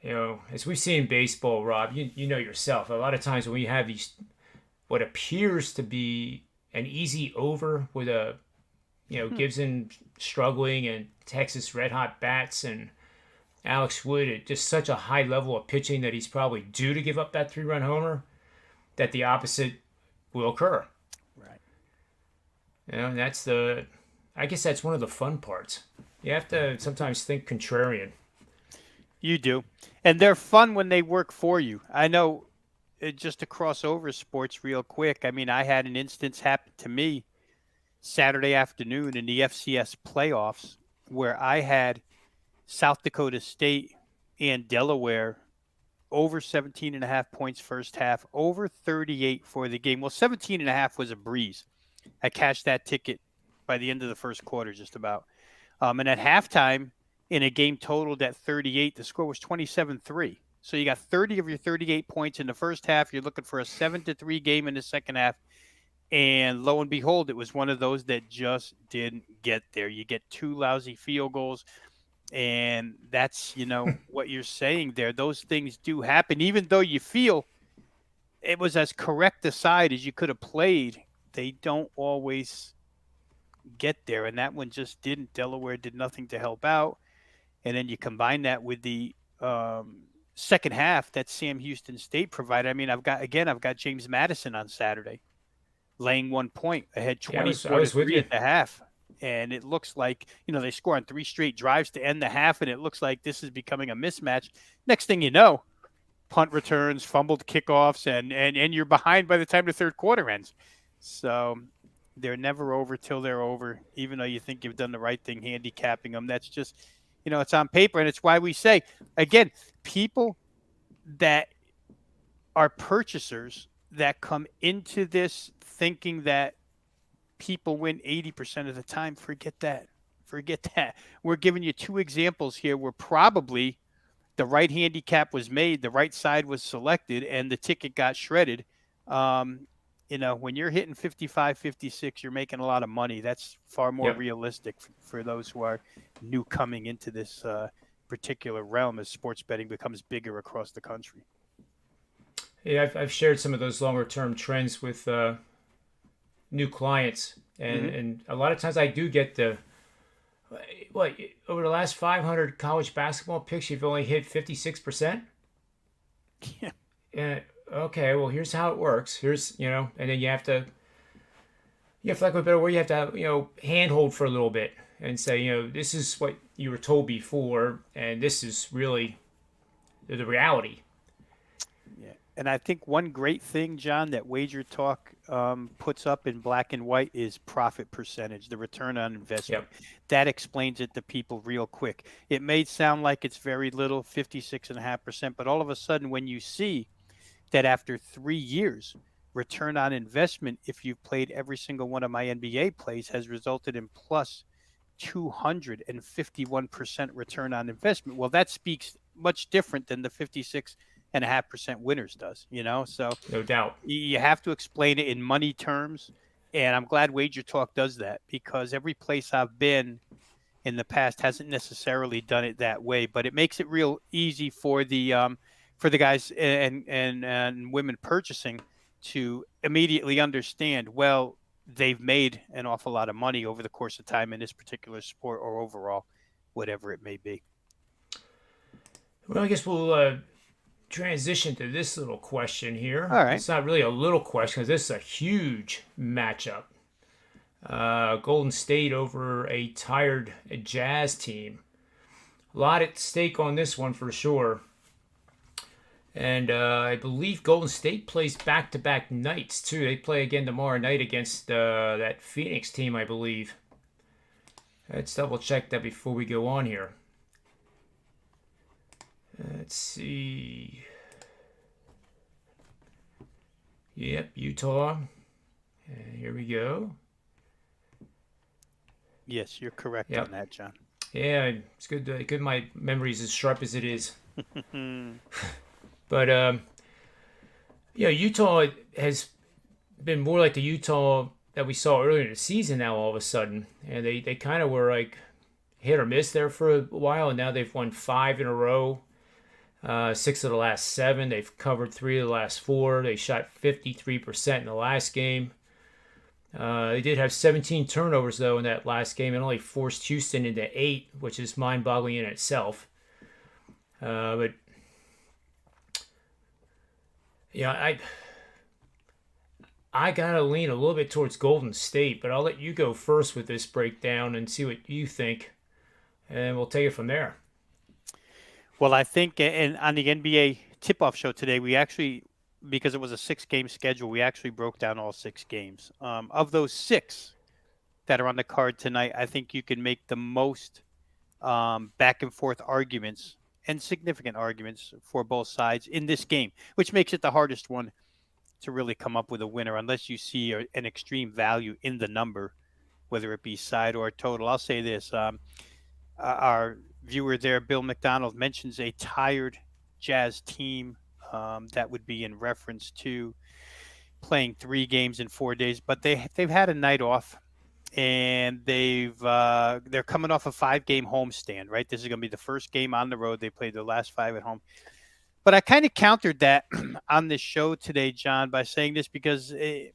as we've seen in baseball, Rob, you know yourself, a lot of times when you have these what appears to be an easy over with Gibson struggling and Texas red hot bats and Alex Wood at just such a high level of pitching that he's probably due to give up that 3-run homer, that the opposite will occur. Right. And I guess that's one of the fun parts. You have to sometimes think contrarian. You do. And they're fun when they work for you. I know, just to cross over sports real quick, I mean, I had an instance happen to me Saturday afternoon in the FCS playoffs where I had South Dakota State and Delaware over 17.5 points first half, over 38 for the game. Well, 17.5 was a breeze. I cashed that ticket by the end of the first quarter, just about. And at halftime, in a game totaled at 38, the score was 27-3. So you got 30 of your 38 points in the first half. You're looking for a 7-3 game in the second half. And lo and behold, it was one of those that just didn't get there. You get 2 lousy field goals. And that's, what you're saying there. Those things do happen. Even though you feel it was as correct a side as you could have played, they don't always get there. And that one just didn't. Delaware did nothing to help out. And then you combine that with the second half that Sam Houston State provided. I mean, I've got James Madison on Saturday laying 1 point ahead 24-3 at the half. And it looks like, they score on 3 straight drives to end the half, and it looks like this is becoming a mismatch. Next thing you know, punt returns, fumbled kickoffs, and you're behind by the time the third quarter ends. So they're never over till they're over, even though you think you've done the right thing handicapping them. That's just, it's on paper, and it's why we say, again, people that are purchasers that come into this thinking that people win 80% of the time, forget that. We're giving you 2 examples here where probably the right handicap was made, the right side was selected, and the ticket got shredded. When you're hitting 55, 56, you're making a lot of money. That's far more realistic for those who are new coming into this particular realm as sports betting becomes bigger across the country. Yeah, I've shared some of those longer-term trends with new clients, and a lot of times I do get over the last 500 college basketball picks, you've only hit 56%. Yeah. Okay, well, here's how it works. Here's and then you have to like a better word. You have to handhold for a little bit and say this is what you were told before, and this is really the reality. Yeah, and I think one great thing, John, that Wager Talk puts up in black and white is profit percentage, the return on investment. Yep. That explains it to people real quick. It may sound like it's very little, 56.5%, but all of a sudden when you see that after 3 years, return on investment, if you've played every single one of my NBA plays, has resulted in plus 251% return on investment. Well, that speaks much different than the 56 7.5% winners does, So No doubt. you have to explain it in money terms. And I'm glad Wager Talk does that, because every place I've been in the past hasn't necessarily done it that way, but it makes it real easy for the guys and women purchasing to immediately understand, well, they've made an awful lot of money over the course of time in this particular sport, or overall, whatever it may be. Well, I guess we'll transition to this little question here. All right. It's not really a little question because this is a huge matchup. Golden State over a tired Jazz team. A lot at stake on this one for sure. And I believe Golden State plays back-to-back nights too. They play again tomorrow night against that Phoenix team, I believe. Let's double check that before we go on here. Let's see. Yep, Utah. Here we go. Yes, you're correct Yep. on that, John. Yeah, it's good. Good. My memory's as sharp as it is. But Utah has been more like the Utah that we saw earlier in the season. Now all of a sudden, and they kind of were like hit or miss there for a while, and now they've won 5 in a row. 6 of the last 7. They've covered 3 of the last 4. They shot 53% in the last game. They did have 17 turnovers, though, in that last game, and only forced Houston into 8, which is mind-boggling in itself. But, yeah, I got to lean a little bit towards Golden State, but I'll let you go first with this breakdown and see what you think, and we'll take it from there. Well, I think on the NBA tip-off show today, we actually, because it was a 6-game schedule, we actually broke down all 6 games. Of those 6 that are on the card tonight, I think you can make the most back and forth arguments and significant arguments for both sides in this game, which makes it the hardest one to really come up with a winner unless you see an extreme value in the number, whether it be side or total. I'll say this. Our viewer there, Bill McDonald, mentions a tired Jazz team. That would be in reference to playing 3 games in 4 days, but they've had a night off, and they're coming off a 5-game homestand, right? This is going to be the first game on the road. They played the last 5 at home. But I kind of countered that on this show today, John, by saying this because the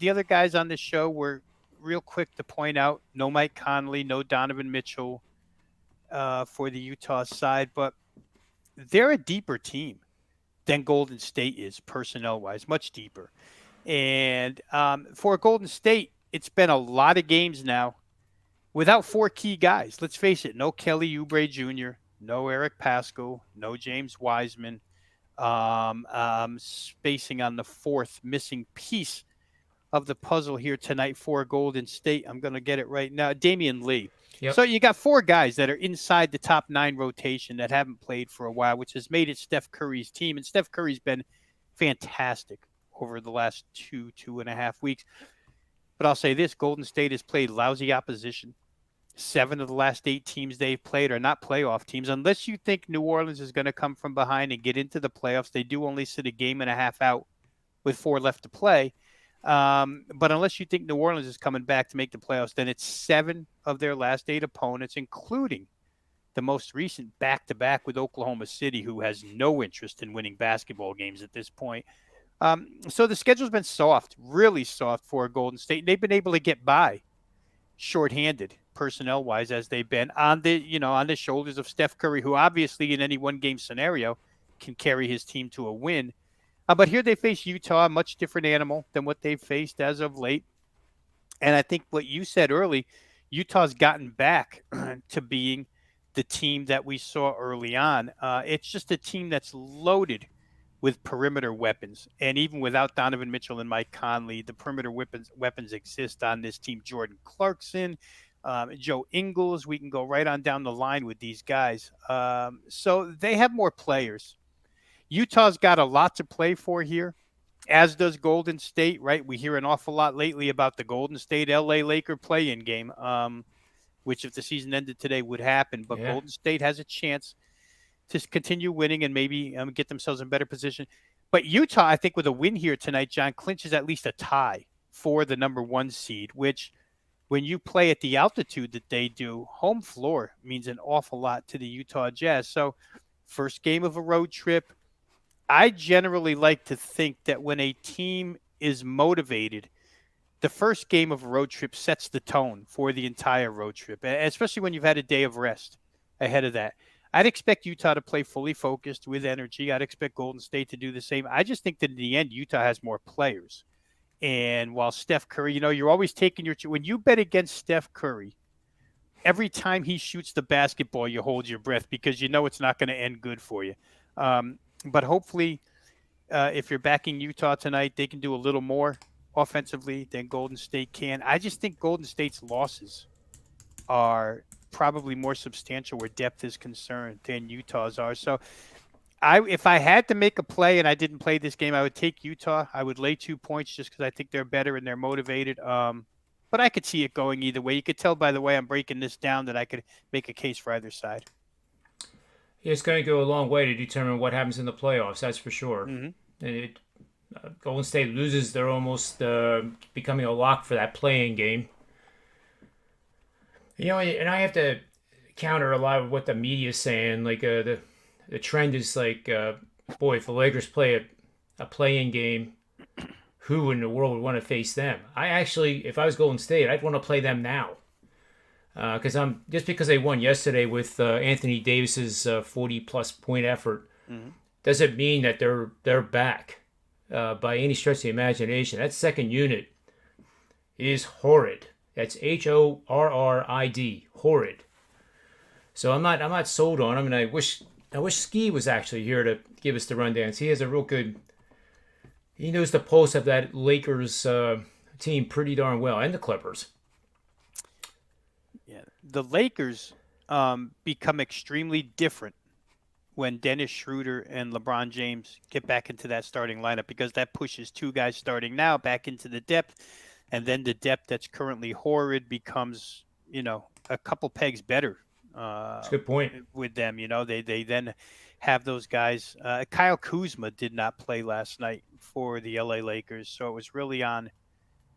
other guys on this show were real quick to point out no Mike Conley, no Donovan Mitchell for the Utah side, but they're a deeper team than Golden State is personnel-wise, much deeper. And for Golden State, it's been a lot of games now without 4 key guys. Let's face it, no Kelly Oubre Jr., no Eric Paschall, no James Wiseman. Spacing on the 4th missing piece of the puzzle here tonight for Golden State. I'm going to get it right now. Damian Lee. Yep. So you got 4 guys that are inside the top 9 rotation that haven't played for a while, which has made it Steph Curry's team. And Steph Curry's been fantastic over the last 2.5 weeks. But I'll say this, Golden State has played lousy opposition. 7 of the last 8 teams they've played are not playoff teams. Unless you think New Orleans is going to come from behind and get into the playoffs, they do only sit a game and a half out with 4 left to play. But unless you think New Orleans is coming back to make the playoffs, then it's 7 of their last 8 opponents, including the most recent back-to-back with Oklahoma City, who has no interest in winning basketball games at this point. So the schedule's been soft, really soft for Golden State. They've been able to get by shorthanded personnel-wise as they've been on the shoulders of Steph Curry, who obviously in any one-game scenario can carry his team to a win. But here they face Utah, a much different animal than what they've faced as of late. And I think what you said early, Utah's gotten back to being the team that we saw early on. It's just a team that's loaded with perimeter weapons. And even without Donovan Mitchell and Mike Conley, the perimeter weapons exist on this team. Jordan Clarkson, Joe Ingles, we can go right on down the line with these guys. So they have more players. Utah's got a lot to play for here, as does Golden State, right? We hear an awful lot lately about the Golden State-LA Laker play-in game, which if the season ended today would happen. But Golden State has a chance to continue winning and maybe get themselves in better position. But Utah, I think, with a win here tonight, John, clinches at least a tie for the number 1 seed, which when you play at the altitude that they do, home floor means an awful lot to the Utah Jazz. So first game of a road trip. I generally like to think that when a team is motivated, the first game of a road trip sets the tone for the entire road trip, especially when you've had a day of rest ahead of that. I'd expect Utah to play fully focused with energy. I'd expect Golden State to do the same. I just think that in the end, Utah has more players. And while Steph Curry, you're always taking when you bet against Steph Curry, every time he shoots the basketball, you hold your breath because you know it's not going to end good for you. But hopefully, if you're backing Utah tonight, they can do a little more offensively than Golden State can. I just think Golden State's losses are probably more substantial where depth is concerned than Utah's are. So if I had to make a play and I didn't play this game, I would take Utah. I would lay 2 points just because I think they're better and they're motivated. But I could see it going either way. You could tell by the way I'm breaking this down that I could make a case for either side. It's going to go a long way to determine what happens in the playoffs, that's for sure. Mm-hmm. And Golden State loses, they're almost becoming a lock for that play-in game. And I have to counter a lot of what the media is saying. Like the trend is like, boy, if the Lakers play a play-in game, who in the world would want to face them? I actually, if I was Golden State, I'd want to play them now. Because because they won yesterday with Anthony Davis's 40-plus point effort, doesn't mean that they're back by any stretch of the imagination. That second unit is horrid. That's horrid, horrid. So I'm not sold on him, and I wish Ski was actually here to give us the rundown. He has a real good. He knows the pulse of that Lakers team pretty darn well, and the Clippers. Yeah, the Lakers become extremely different when Dennis Schroeder and LeBron James get back into that starting lineup because that pushes 2 guys starting now back into the depth, and then the depth that's currently horrid becomes, a couple pegs better. That's a good point. With them, they then have those guys. Kyle Kuzma did not play last night for the LA Lakers, so it was really on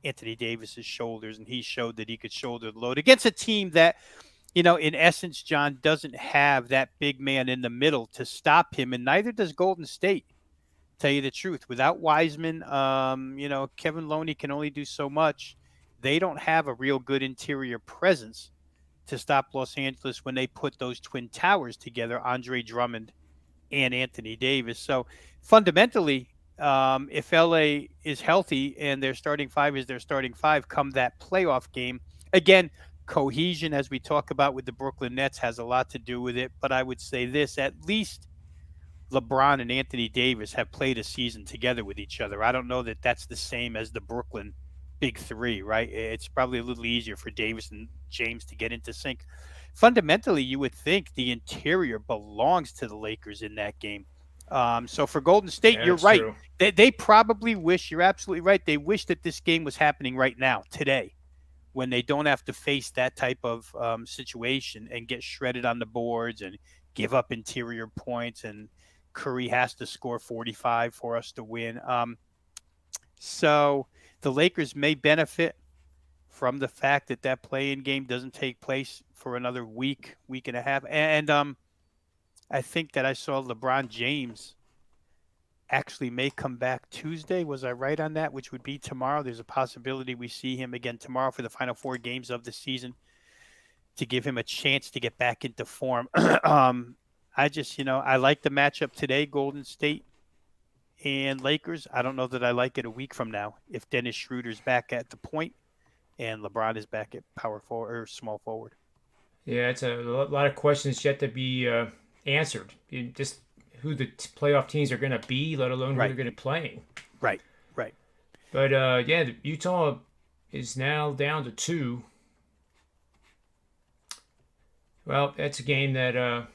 Anthony Davis's shoulders, and he showed that he could shoulder the load against a team that, in essence, John, doesn't have that big man in the middle to stop him, and neither does Golden State. Tell you the truth, without Wiseman, Kevin Looney can only do so much. They don't have a real good interior presence to stop Los Angeles when they put those twin towers together, Andre Drummond and Anthony Davis. So fundamentally, if LA is healthy and their starting 5 is their starting 5 come that playoff game, again, cohesion, as we talk about with the Brooklyn Nets, has a lot to do with it. But I would say this, at least LeBron and Anthony Davis have played a season together with each other. I don't know that that's the same as the Brooklyn Big Three, right? It's probably a little easier for Davis and James to get into sync. Fundamentally, you would think the interior belongs to the Lakers in that game. So for Golden State, you're right. They probably wish, you're absolutely right, they wish that this game was happening right now, today, when they don't have to face that type of situation and get shredded on the boards and give up interior points, and Curry has to score 45 for us to win. So the Lakers may benefit from the fact that that play-in game doesn't take place for another week and a half. And I think that I saw LeBron James actually may come back Tuesday. Was I right on that? Which would be tomorrow. There's a possibility we see him again tomorrow for the final 4 games of the season to give him a chance to get back into form. I just, I like the matchup today, Golden State and Lakers. I don't know that I like it a week from now if Dennis Schroeder's back at the point and LeBron is back at power forward or small forward. Yeah, it's a lot of questions yet to be answered. Just who the playoff teams are going to be, let alone who they're going to be playing. Right. But Utah is now down to 2. Well, that's a game that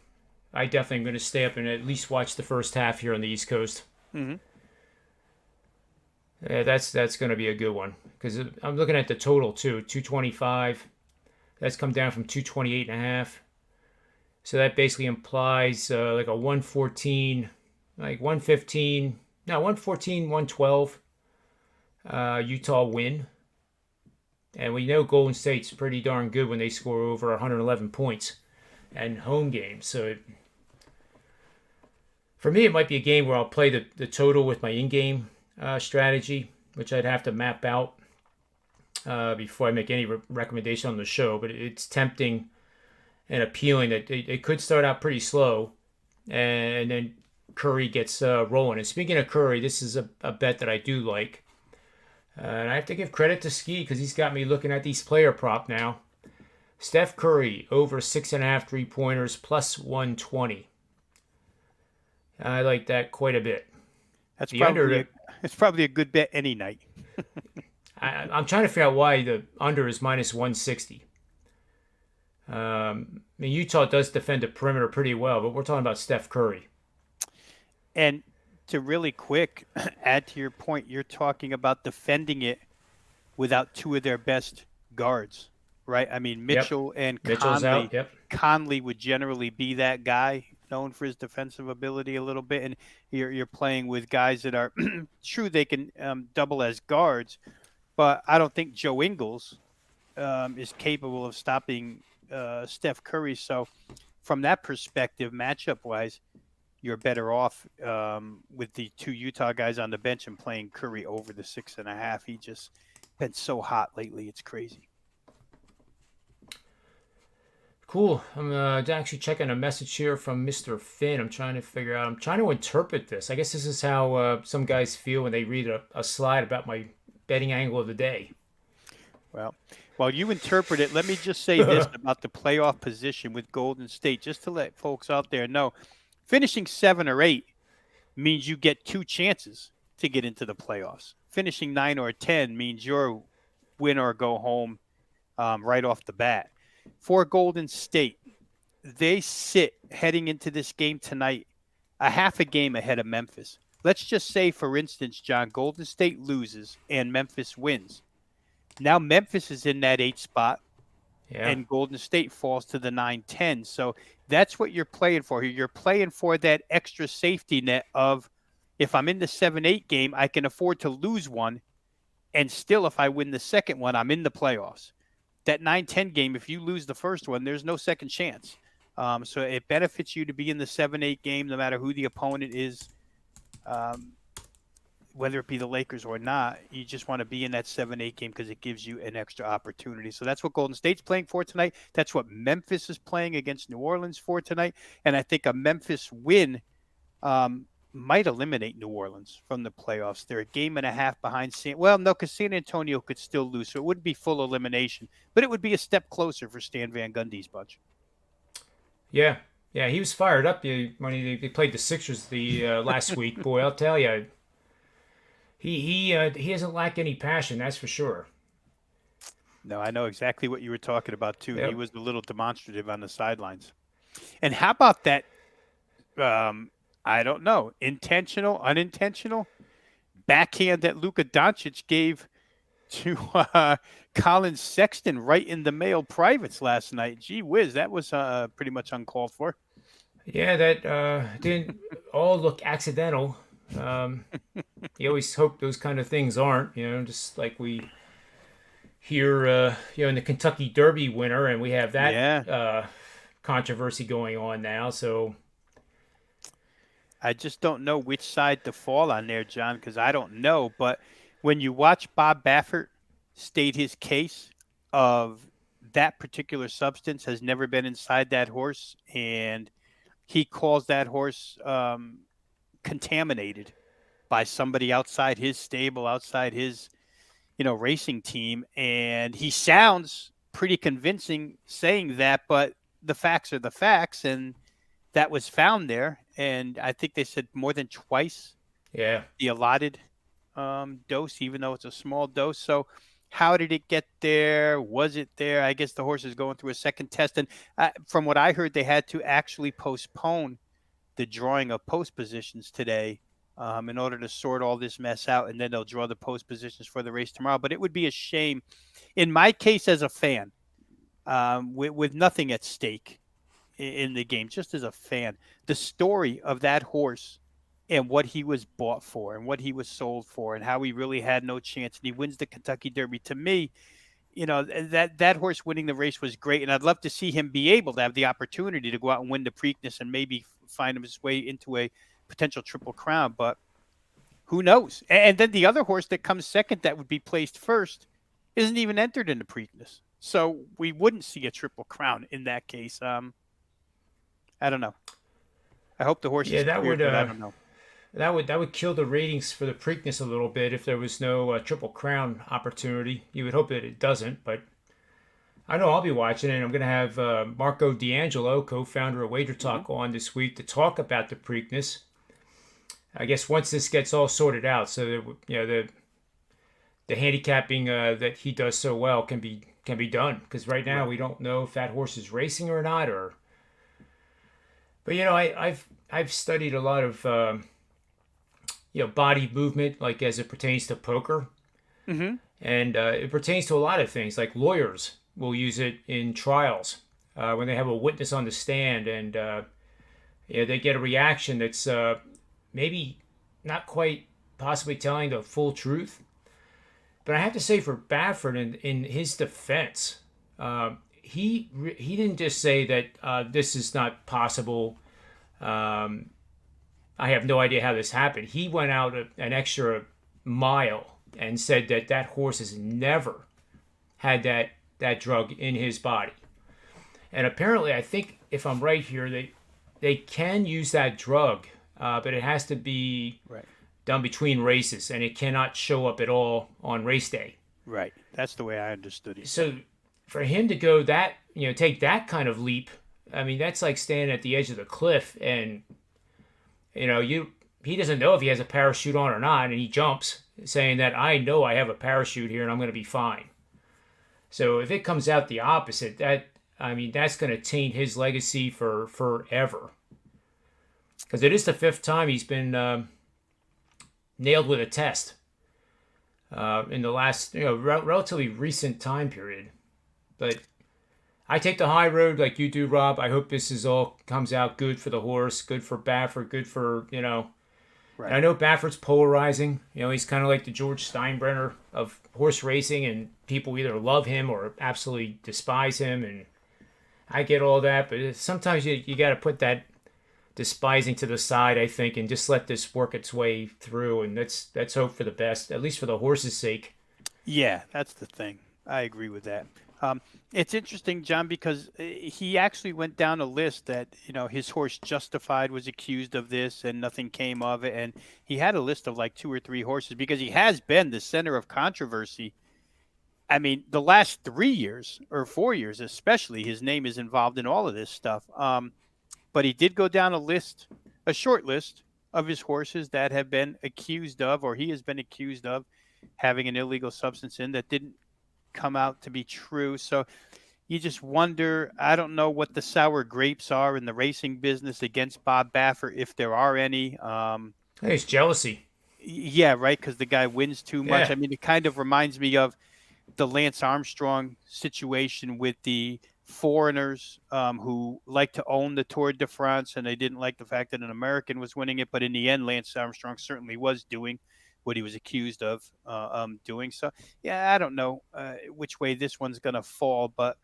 I definitely am going to stay up and at least watch the first half here on the East Coast. Mm-hmm. Yeah, that's going to be a good one because I'm looking at the total too, 225. That's come down from 228.5. So that basically implies like a 114, like 115, no, 114, 112 Utah win. And we know Golden State's pretty darn good when they score over 111 points and home games. So for me, it might be a game where I'll play the total with my in-game strategy, which I'd have to map out before I make any recommendation on the show. But it's tempting and appealing that it could start out pretty slow, and then Curry gets rolling. And speaking of Curry, this is a bet that I do like. And I have to give credit to Ski because he's got me looking at these player prop now. Steph Curry over 6.5 3-pointers plus 120. I like that quite a bit. That's probably a good bet any night. I'm trying to figure out why the under is minus 160. I mean, Utah does defend the perimeter pretty well, but we're talking about Steph Curry. And to really quick add to your point, you're talking about defending it without two of their best guards, right? I mean, Mitchell and Mitchell's Conley. out. Yep. Conley would generally be that guy, known for his defensive ability a little bit, and you're playing with guys that are true. They can double as guards, but I don't think Joe Ingles is capable of stopping Steph Curry. So, from that perspective, matchup-wise, you're better off with the two Utah guys on the bench and playing Curry over the 6.5. He just been so hot lately; it's crazy. Cool. I'm actually checking a message here from Mr. Finn. I'm trying to interpret this. I guess this is how some guys feel when they read a slide about my betting angle of the day. Well, while you interpret it, let me just say this about the playoff position with Golden State, just to let folks out there know. Finishing 7 or 8 means you get 2 chances to get into the playoffs. Finishing 9 or 10 means you're win or go home right off the bat. For Golden State, they sit heading into this game tonight a half a game ahead of Memphis. Let's just say, for instance, John, Golden State loses and Memphis wins. Now Memphis is in that 8 spot, and Golden State falls to the 9-10. So that's what you're playing for here. You're playing for that extra safety net of, if I'm in the 7-8 game, I can afford to lose one, and still, if I win the second one, I'm in the playoffs. That 9-10 game, if you lose the first one, there's no second chance. So it benefits you to be in the 7-8 game, no matter who the opponent is, whether it be the Lakers or not. You just want to be in that 7-8 game because it gives you an extra opportunity. So that's what Golden State's playing for tonight. That's what Memphis is playing against New Orleans for tonight. And I think a Memphis win might eliminate New Orleans from the playoffs. They're a game and a half behind because San Antonio could still lose, so it wouldn't be full elimination, but it would be a step closer for Stan Van Gundy's bunch. Yeah, he was fired up when they played the Sixers the last week. Boy, I'll tell you, he doesn't lack any passion, that's for sure. No, I know exactly what you were talking about too. Yep. He was a little demonstrative on the sidelines. And how about that? I don't know, intentional, unintentional backhand that Luka Doncic gave to Colin Sexton right in the male privates last night. Gee whiz, that was pretty much uncalled for. Yeah, that didn't all look accidental. You always hope those kind of things aren't, just like we hear, in the Kentucky Derby winner, and we have that controversy going on now, so... I just don't know which side to fall on there, John, because I don't know. But when you watch Bob Baffert state his case of that particular substance has never been inside that horse, and he calls that horse contaminated by somebody outside his stable, outside his, racing team, and he sounds pretty convincing saying that, but the facts are the facts, and that was found there. And I think they said more than twice the allotted dose, even though it's a small dose. So how did it get there? Was it there? I guess the horse is going through a second test. And from what I heard, they had to actually postpone the drawing of post positions today in order to sort all this mess out. And then they'll draw the post positions for the race tomorrow. But it would be a shame, in my case as a fan, with nothing at stake, in the game, just as a fan. The story of that horse and what he was bought for and what he was sold for and how he really had no chance. And he wins the Kentucky Derby. To me, that horse winning the race was great. And I'd love to see him be able to have the opportunity to go out and win the Preakness and maybe find his way into a potential Triple Crown. But who knows? And then the other horse that comes second that would be placed first isn't even entered in the Preakness. So we wouldn't see a Triple Crown in that case. I don't know. I hope the horse is cleared, but I don't know. That would kill the ratings for the Preakness a little bit if there was no Triple Crown opportunity. You would hope that it doesn't, but I know I'll be watching it. And I'm going to have Marco D'Angelo, co-founder of Wager Talk, on this week to talk about the Preakness. I guess once this gets all sorted out, so that, the handicapping that he does so well can be done. Because right now we don't know if that horse is racing or not. But I've studied a lot of body movement, like as it pertains to poker, and it pertains to a lot of things. Like lawyers will use it in trials when they have a witness on the stand, and they get a reaction that's maybe not quite possibly telling the full truth. But I have to say, for Baffert, in his defense, he didn't just say that this is not possible. I have no idea how this happened. He went out an extra mile and said that horse has never had that drug in his body. And apparently, I think if I'm right here, they can use that drug, but it has to be done between races, and it cannot show up at all on race day. Right. That's the way I understood it. So for him to go take that kind of leap, I mean, that's like standing at the edge of the cliff, and he doesn't know if he has a parachute on or not, and he jumps saying that I know I have a parachute here and I'm going to be fine. So if it comes out the opposite, that's going to taint his legacy for forever. Because it is the 5th time he's been nailed with a test in the last relatively recent time period. But I take the high road like you do, Rob. I hope this comes out good for the horse, good for Baffert, good for Right. And I know Baffert's polarizing. He's kind of like the George Steinbrenner of horse racing, and people either love him or absolutely despise him. And I get all that, but sometimes you got to put that despising to the side, I think, and just let this work its way through. And let's hope for the best, at least for the horse's sake. Yeah, that's the thing. I agree with that. It's interesting, John, because he actually went down a list that, his horse Justified was accused of this and nothing came of it. And he had a list of like 2 or 3 horses because he has been the center of controversy. I mean, the last 3 years or 4 years, especially, his name is involved in all of this stuff. But he did go down a short list of his horses that have been accused of, or he has been accused of having an illegal substance in that didn't come out to be true. So you just wonder, I don't know what the sour grapes are in the racing business against Bob Baffert, if there are any. I think it's jealousy. Yeah, right, because the guy wins too much. Yeah. I mean, it kind of reminds me of the Lance Armstrong situation with the foreigners who like to own the Tour de France, and they didn't like the fact that an American was winning it. But in the end, Lance Armstrong certainly was doing what he was accused of doing. So, yeah, I don't know which way this one's going to fall. But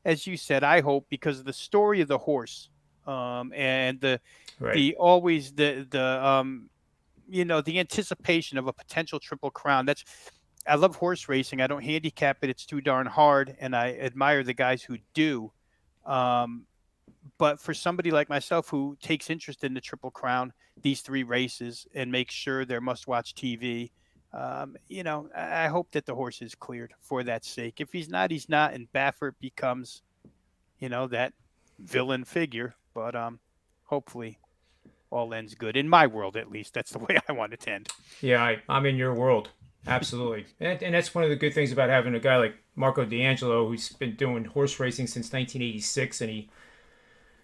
as you said, I hope, because of the story of the horse and the anticipation of a potential Triple Crown. I love horse racing. I don't handicap it. It's too darn hard, and I admire the guys who do. But for somebody like myself who takes interest in the Triple Crown, these 3 races, and makes sure they're must-watch TV, I hope that the horse is cleared for that sake. If he's not, he's not, and Baffert becomes, that villain figure. But hopefully all ends good. In my world, at least. That's the way I want it to end. Yeah, I'm in your world. Absolutely. And that's one of the good things about having a guy like Marco D'Angelo, who's been doing horse racing since 1986, and he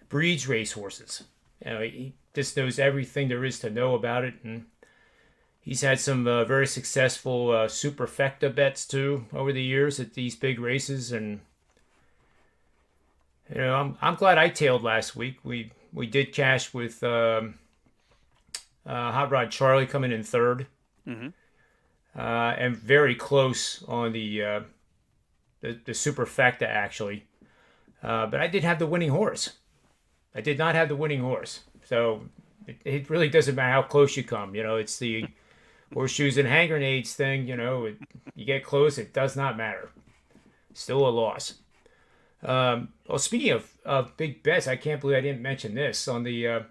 breeds race horses. He just knows everything there is to know about it, and he's had some very successful superfecta bets too over the years at these big races. And I'm glad I tailed last week. We did cash with Hot Rod Charlie coming in third, Mm-hmm. and very close on the superfecta actually. But I did have the winning horse. I did not have the winning horse. So it really doesn't matter how close you come. It's the horseshoes and hand grenades thing. You get close, it does not matter. Still a loss. Well, speaking of big bets, I can't believe I didn't mention this on the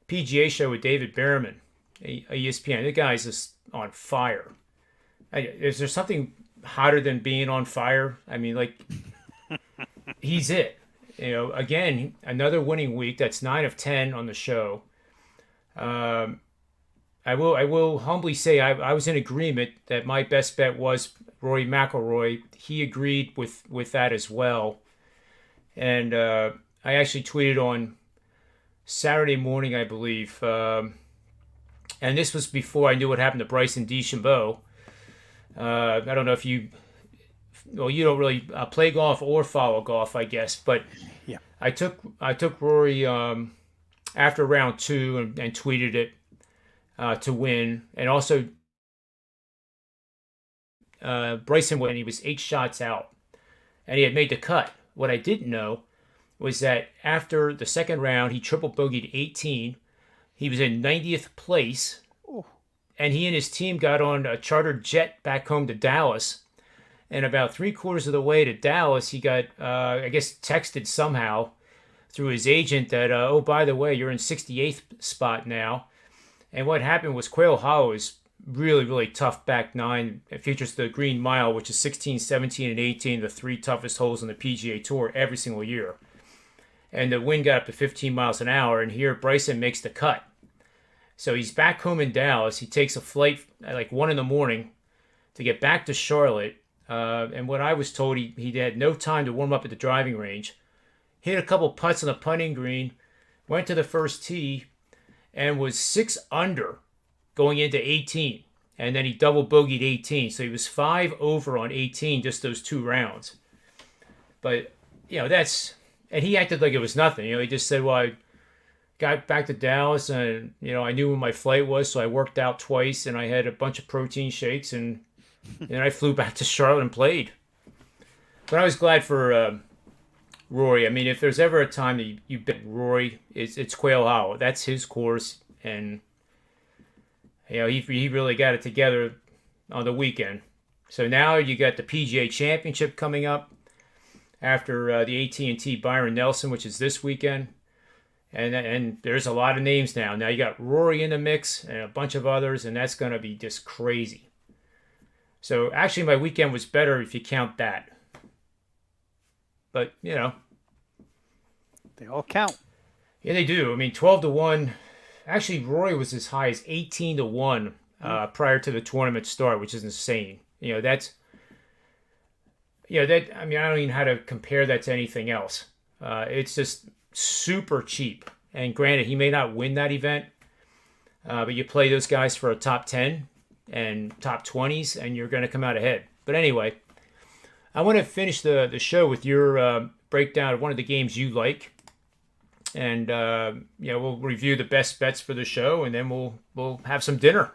PGA show with David Behrman, ESPN. The guy's just on fire. Is there something hotter than being on fire? I mean, like, he's it. Again, another winning week. That's 9 of 10 on the show. I will humbly say I was in agreement that my best bet was Rory McIlroy. He agreed with that as well. And I actually tweeted on Saturday morning, I believe. And this was before I knew what happened to Bryson DeChambeau. I don't know if you don't really play golf or follow golf, I guess. But Yeah. I took Rory after round two and tweeted it to win. And also Bryson went. He was 8 shots out. And he had made the cut. What I didn't know was that after the second round, he triple bogeyed 18. He was in 90th place, Oh. and he and his team got on a chartered jet back home to Dallas. And about 3/4 of the way to Dallas, he got, I guess, texted somehow through his agent that, oh, by the way, you're in 68th spot now. And what happened was Quail Hollow is really, really tough back nine. It features the Green Mile, which is 16, 17, and 18, the 3 toughest holes on the PGA Tour every single year. And the wind got up to 15 miles an hour, and here Bryson makes the cut. So he's back home in Dallas. He takes a flight at like 1 in the morning to get back to Charlotte. And what I was told, he had no time to warm up at the driving range. Hit a couple putts on the putting green, went to the first tee, and was 6 under going into 18, and then he double bogeyed 18, so he was 5 over on 18 just those 2 rounds. But and he acted like it was nothing. He just said, well, I got back to Dallas and I knew when my flight was, so I worked out twice and I had a bunch of protein shakes, and then I flew back to Charlotte and played. But I was glad for Rory. I mean, if there's ever a time that you bet Rory, it's Quail Hollow. That's his course, and he really got it together on the weekend. So now you got the PGA Championship coming up after the AT&T Byron Nelson, which is this weekend. And there's a lot of names now. Now you got Rory in the mix and a bunch of others, and that's going to be just crazy. So actually my weekend was better if you count that. But, They all count. Yeah, they do. I mean, 12-1. Actually, Rory was as high as 18-1 prior to the tournament start, which is insane. That. I mean, I don't even know how to compare that to anything else. It's just super cheap. And granted, he may not win that event, but you play those guys for a top 10 and top 20s, and you're going to come out ahead. But anyway, I want to finish the show with your breakdown of one of the games you like. And we'll review the best bets for the show, and then we'll have some dinner.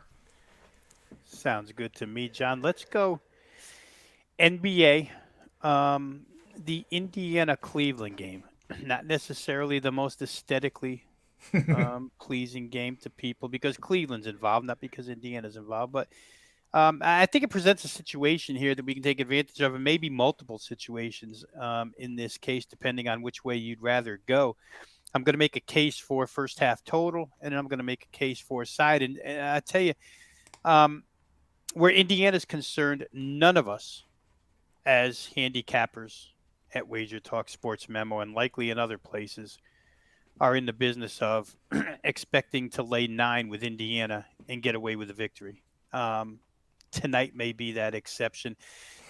Sounds good to me, John. Let's go NBA. The Indiana-Cleveland game. Not necessarily the most aesthetically pleasing game to people because Cleveland's involved, not because Indiana's involved. But I think it presents a situation here that we can take advantage of, and maybe multiple situations in this case, depending on which way you'd rather go. I'm going to make a case for first half total, and I'm going to make a case for a side. And I tell you, where Indiana's concerned, none of us as handicappers at Wager Talk Sports Memo and likely in other places are in the business of expecting to lay 9 with Indiana and get away with a victory. Tonight may be that exception.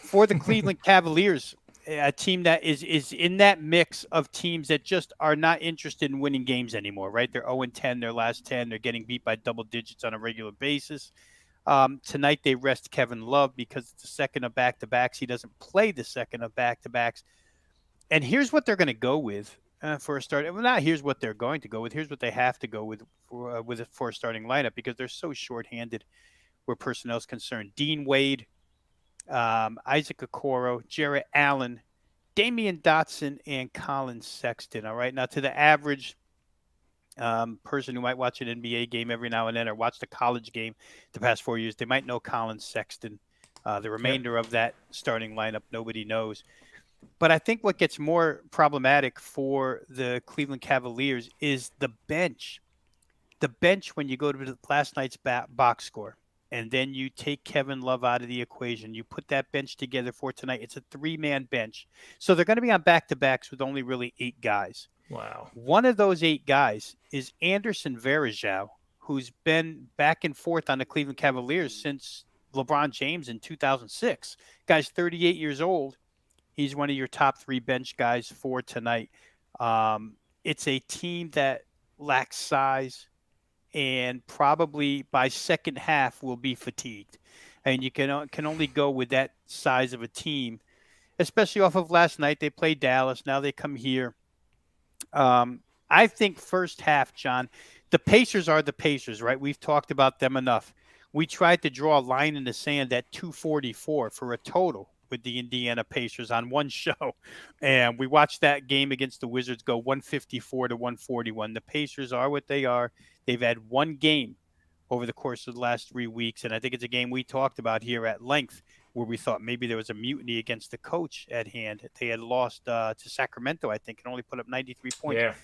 For the Cleveland Cavaliers, a team that is in that mix of teams that just are not interested in winning games anymore, right? They're 0-10, their last 10. They're getting beat by double digits on a regular basis. Tonight they rest Kevin Love because it's the second of back-to-backs. He doesn't play the second of back-to-backs. And here's what they're going to go with for a start. Well, not here's what they're going to go with. Here's what they have to go with for a starting lineup because they're so shorthanded where personnel is concerned. Dean Wade, Isaac Okoro, Jarrett Allen, Damian Dotson, and Colin Sexton. All right. Now, to the average person who might watch an NBA game every now and then or watch the college game the past 4 years, they might know Colin Sexton. The remainder of that starting lineup, nobody knows. But I think what gets more problematic for the Cleveland Cavaliers is the bench. The bench, when you go to last night's box score, and then you take Kevin Love out of the equation, you put that bench together for tonight. It's a 3-man bench. So they're going to be on back-to-backs with only really 8 guys. Wow. One of those 8 guys is Anderson Varejao, who's been back and forth on the Cleveland Cavaliers since LeBron James in 2006. Guy's 38 years old. He's one of your top 3 bench guys for tonight. It's a team that lacks size and probably by second half will be fatigued. And you can only go with that size of a team, especially off of last night. They played Dallas. Now they come here. I think first half, John, the Pacers are the Pacers, right? We've talked about them enough. We tried to draw a line in the sand at 244 for a total with the Indiana Pacers on one show. And we watched that game against the Wizards go 154 to 141. The Pacers are what they are. They've had one game over the course of the last 3 weeks. And I think it's a game we talked about here at length where we thought maybe there was a mutiny against the coach at hand. They had lost to Sacramento, I think, and only put up 93 points. Yeah.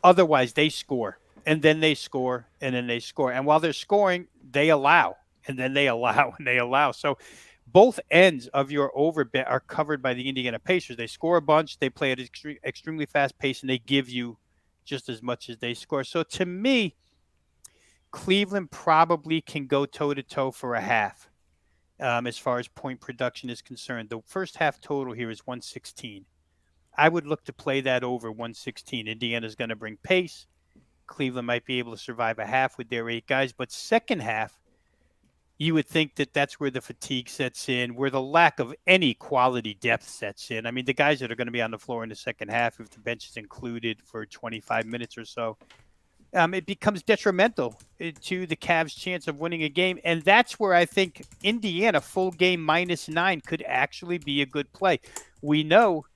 Otherwise, they score. And then they score, and then they score. And while they're scoring, they allow. And then they allow, and they allow. So both ends of your over bet are covered by the Indiana Pacers. They score a bunch, they play at an extremely fast pace, and they give you just as much as they score. So to me, Cleveland probably can go toe-to-toe for a half as far as point production is concerned. The first half total here is 116. I would look to play that over 116. Indiana's going to bring pace. Cleveland might be able to survive a half with their 8 guys, but second half, you would think that that's where the fatigue sets in, where the lack of any quality depth sets in. I mean, the guys that are going to be on the floor in the second half, if the bench is included for 25 minutes or so, it becomes detrimental to the Cavs' chance of winning a game. And that's where I think Indiana full game -9 could actually be a good play. We know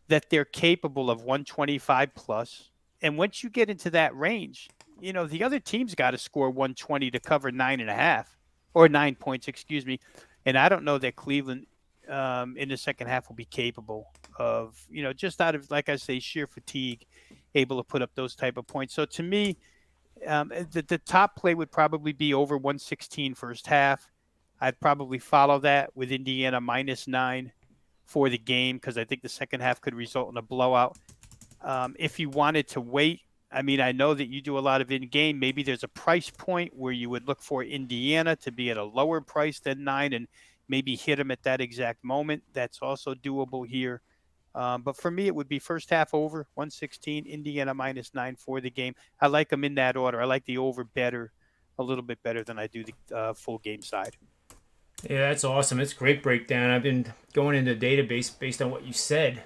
that they're capable of 125 plus. And once you get into that range, you know, the other team's got to score 120 to cover 9.5. Or 9 points, excuse me. And I don't know that Cleveland in the second half will be capable of, you know, just out of, like I say, sheer fatigue, able to put up those type of points. So to me, the top play would probably be over 116 first half. I'd probably follow that with Indiana -9 for the game because I think the second half could result in a blowout. If you wanted to wait, I mean, I know that you do a lot of in-game. Maybe there's a price point where you would look for Indiana to be at a lower price than 9 and maybe hit them at that exact moment. That's also doable here. But for me, it would be first half over, 116, Indiana -9 for the game. I like them in that order. I like the over better, a little bit better than I do the full game side. Yeah, that's awesome. It's a great breakdown. I've been going into the database based on what you said.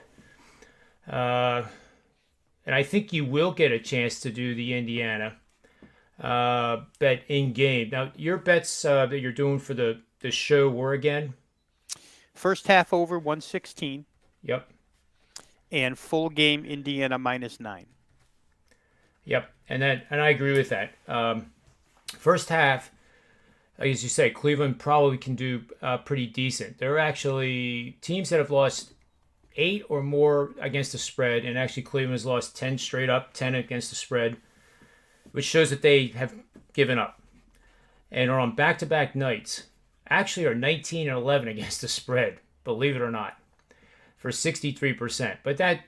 And I think you will get a chance to do the Indiana bet in game. Now, your bets that you're doing for the show were again? First half over 116. Yep. And full game Indiana -9. Yep. And I agree with that. First half, as you say, Cleveland probably can do pretty decent. There are actually teams that have lost 8 or more against the spread, and actually Cleveland has lost 10 straight up, 10 against the spread, which shows that they have given up and are on back-to-back nights. Actually are 19 and 11 against the spread, believe it or not, for 63%. But that,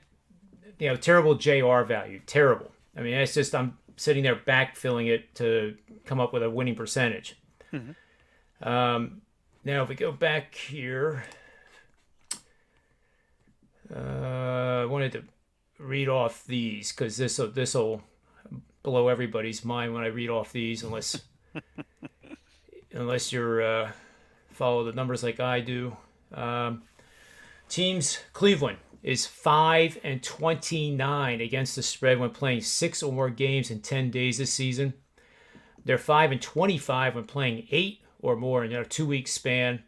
you know, terrible JR value, terrible. I mean, it's just I'm sitting there backfilling it to come up with a winning percentage. Mm-hmm. Now, if we go back here, I wanted to read off these because this'll blow everybody's mind when I read off these, unless you're follow the numbers like I do. Teams: Cleveland is 5-29 against the spread when playing 6 or more games in 10 days this season. They're 5-25 when playing 8 or more in a 2-week span.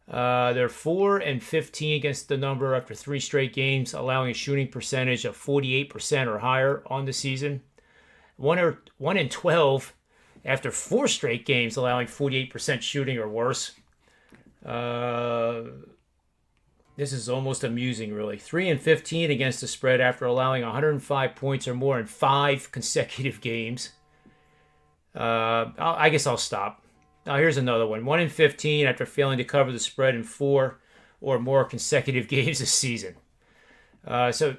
They're 4-15 against the number after 3 straight games, allowing a shooting percentage of 48% or higher on the season. 1-12 after 4 straight games, allowing 48% shooting or worse. This is almost amusing, really. 3-15 against the spread after allowing 105 points or more in 5 consecutive games. I guess I'll stop. Now here's another one. 1-15 after failing to cover the spread in 4 or more consecutive games this season. So,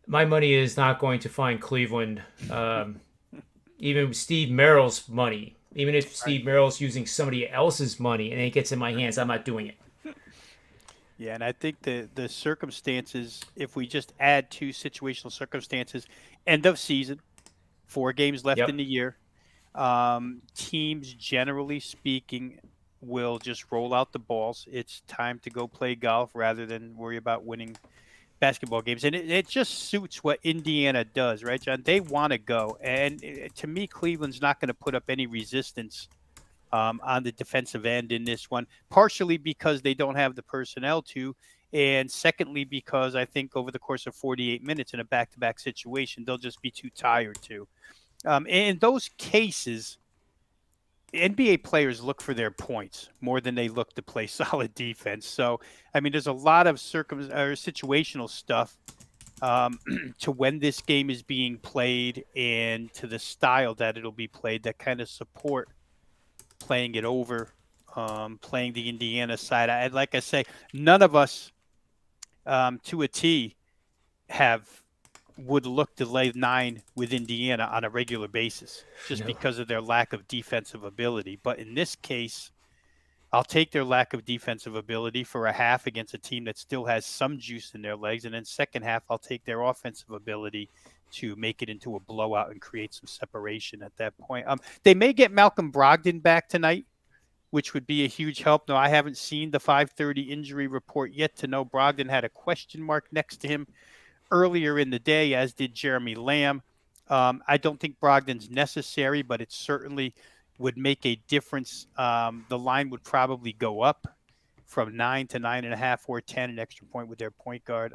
my money is not going to find Cleveland. Even with Steve Merrill's money, even if Steve Merrill's using somebody else's money and it gets in my hands, I'm not doing it. Yeah, and I think the circumstances, if we just add 2 situational circumstances, end of season, 4 games left in the year, teams, generally speaking, will just roll out the balls. It's time to go play golf rather than worry about winning basketball games. And it just suits what Indiana does, right, John? They want to go. And to me, Cleveland's not going to put up any resistance on the defensive end in this one, partially because they don't have the personnel to, and secondly, because I think over the course of 48 minutes in a back-to-back situation, they'll just be too tired to. In those cases, NBA players look for their points more than they look to play solid defense. So, I mean, there's a lot of situational stuff to when this game is being played and to the style that it'll be played that kind of support playing it over, playing the Indiana side. Like I say, none of us to a T would look to lay 9 with Indiana on a regular basis just because of their lack of defensive ability. But in this case, I'll take their lack of defensive ability for a half against a team that still has some juice in their legs. And then second half, I'll take their offensive ability to make it into a blowout and create some separation at that point. They may get Malcolm Brogdon back tonight, which would be a huge help. No, I haven't seen the 5:30 injury report yet to know Brogdon had a question mark next to him earlier in the day, as did Jeremy Lamb. I don't think Brogdon's necessary, but it certainly would make a difference. The line would probably go up from 9 to 9.5 or 10, an extra point with their point guard.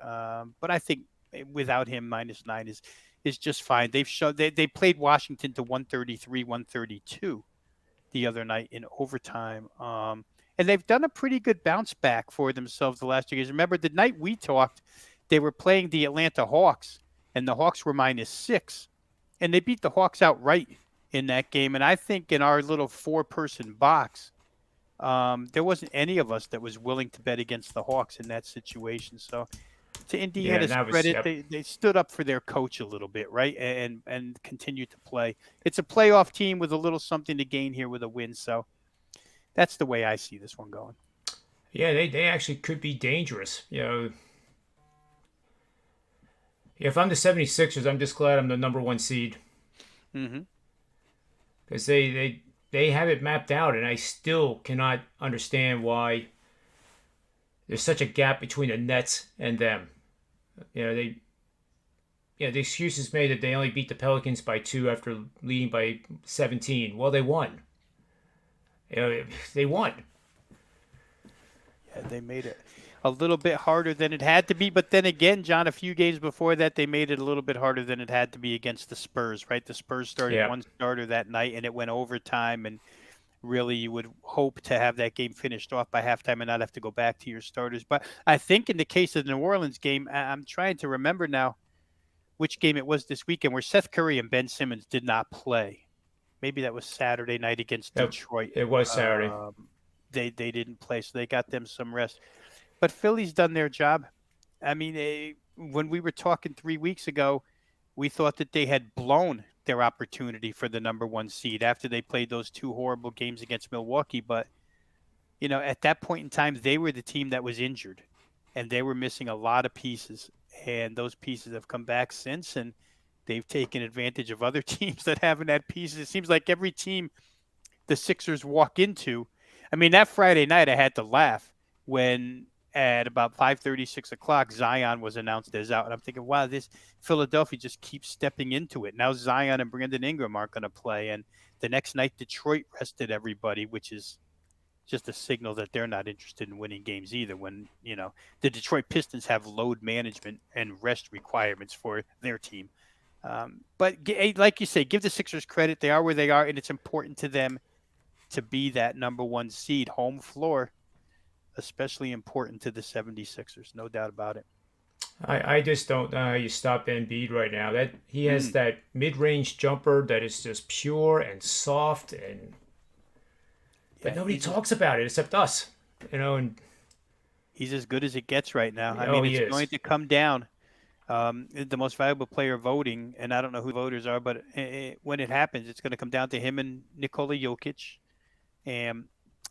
But I think without him, -9 is just fine. They've showed they played Washington to 133-132 the other night in overtime. And they've done a pretty good bounce back for themselves the last 2 games. Remember, the night we talked, they were playing the Atlanta Hawks, and the Hawks were -6. And they beat the Hawks outright in that game. And I think in our little 4-person box, there wasn't any of us that was willing to bet against the Hawks in that situation. So to Indiana's credit, they stood up for their coach a little bit, right, and continued to play. It's a playoff team with a little something to gain here with a win. So that's the way I see this one going. Yeah, they actually could be dangerous. If I'm the 76ers, I'm just glad I'm the number 1 seed. Because they have it mapped out, and I still cannot understand why there's such a gap between the Nets and them. The excuse is made that they only beat the Pelicans by 2 after leading by 17. Well, they won. They won. Yeah, they made it a little bit harder than it had to be. But then again, John, a few games before that, they made it a little bit harder than it had to be against the Spurs, right? The Spurs started 1 starter that night, and it went overtime. And really, you would hope to have that game finished off by halftime and not have to go back to your starters. But I think in the case of the New Orleans game, I'm trying to remember now which game it was this weekend where Seth Curry and Ben Simmons did not play. Maybe that was Saturday night against Detroit. It was Saturday. They didn't play, so they got them some rest. But Philly's done their job. I mean, when we were talking 3 weeks ago, we thought that they had blown their opportunity for the number 1 seed after they played those 2 horrible games against Milwaukee. But, at that point in time, they were the team that was injured, and they were missing a lot of pieces. And those pieces have come back since, and they've taken advantage of other teams that haven't had pieces. It seems like every team the Sixers walk into, I mean, that Friday night I had to laugh when at about 5:30, 6 o'clock, Zion was announced as out. And I'm thinking, wow, this Philadelphia just keeps stepping into it. Now Zion and Brandon Ingram aren't going to play. And the next night, Detroit rested everybody, which is just a signal that they're not interested in winning games either. When, the Detroit Pistons have load management and rest requirements for their team. But like you say, give the Sixers credit. They are where they are, and it's important to them to be that number one seed. Home floor, especially important to the 76ers, no doubt about it. I just don't know how you stop Embiid right now. That he has that mid-range jumper that is just pure and soft, but nobody talks about it except us, and he's as good as it gets right now. I Oh, mean, he it's is. going to come down. The most valuable player voting, and I don't know who the voters are, but when it happens, it's going to come down to him and Nikola Jokic. And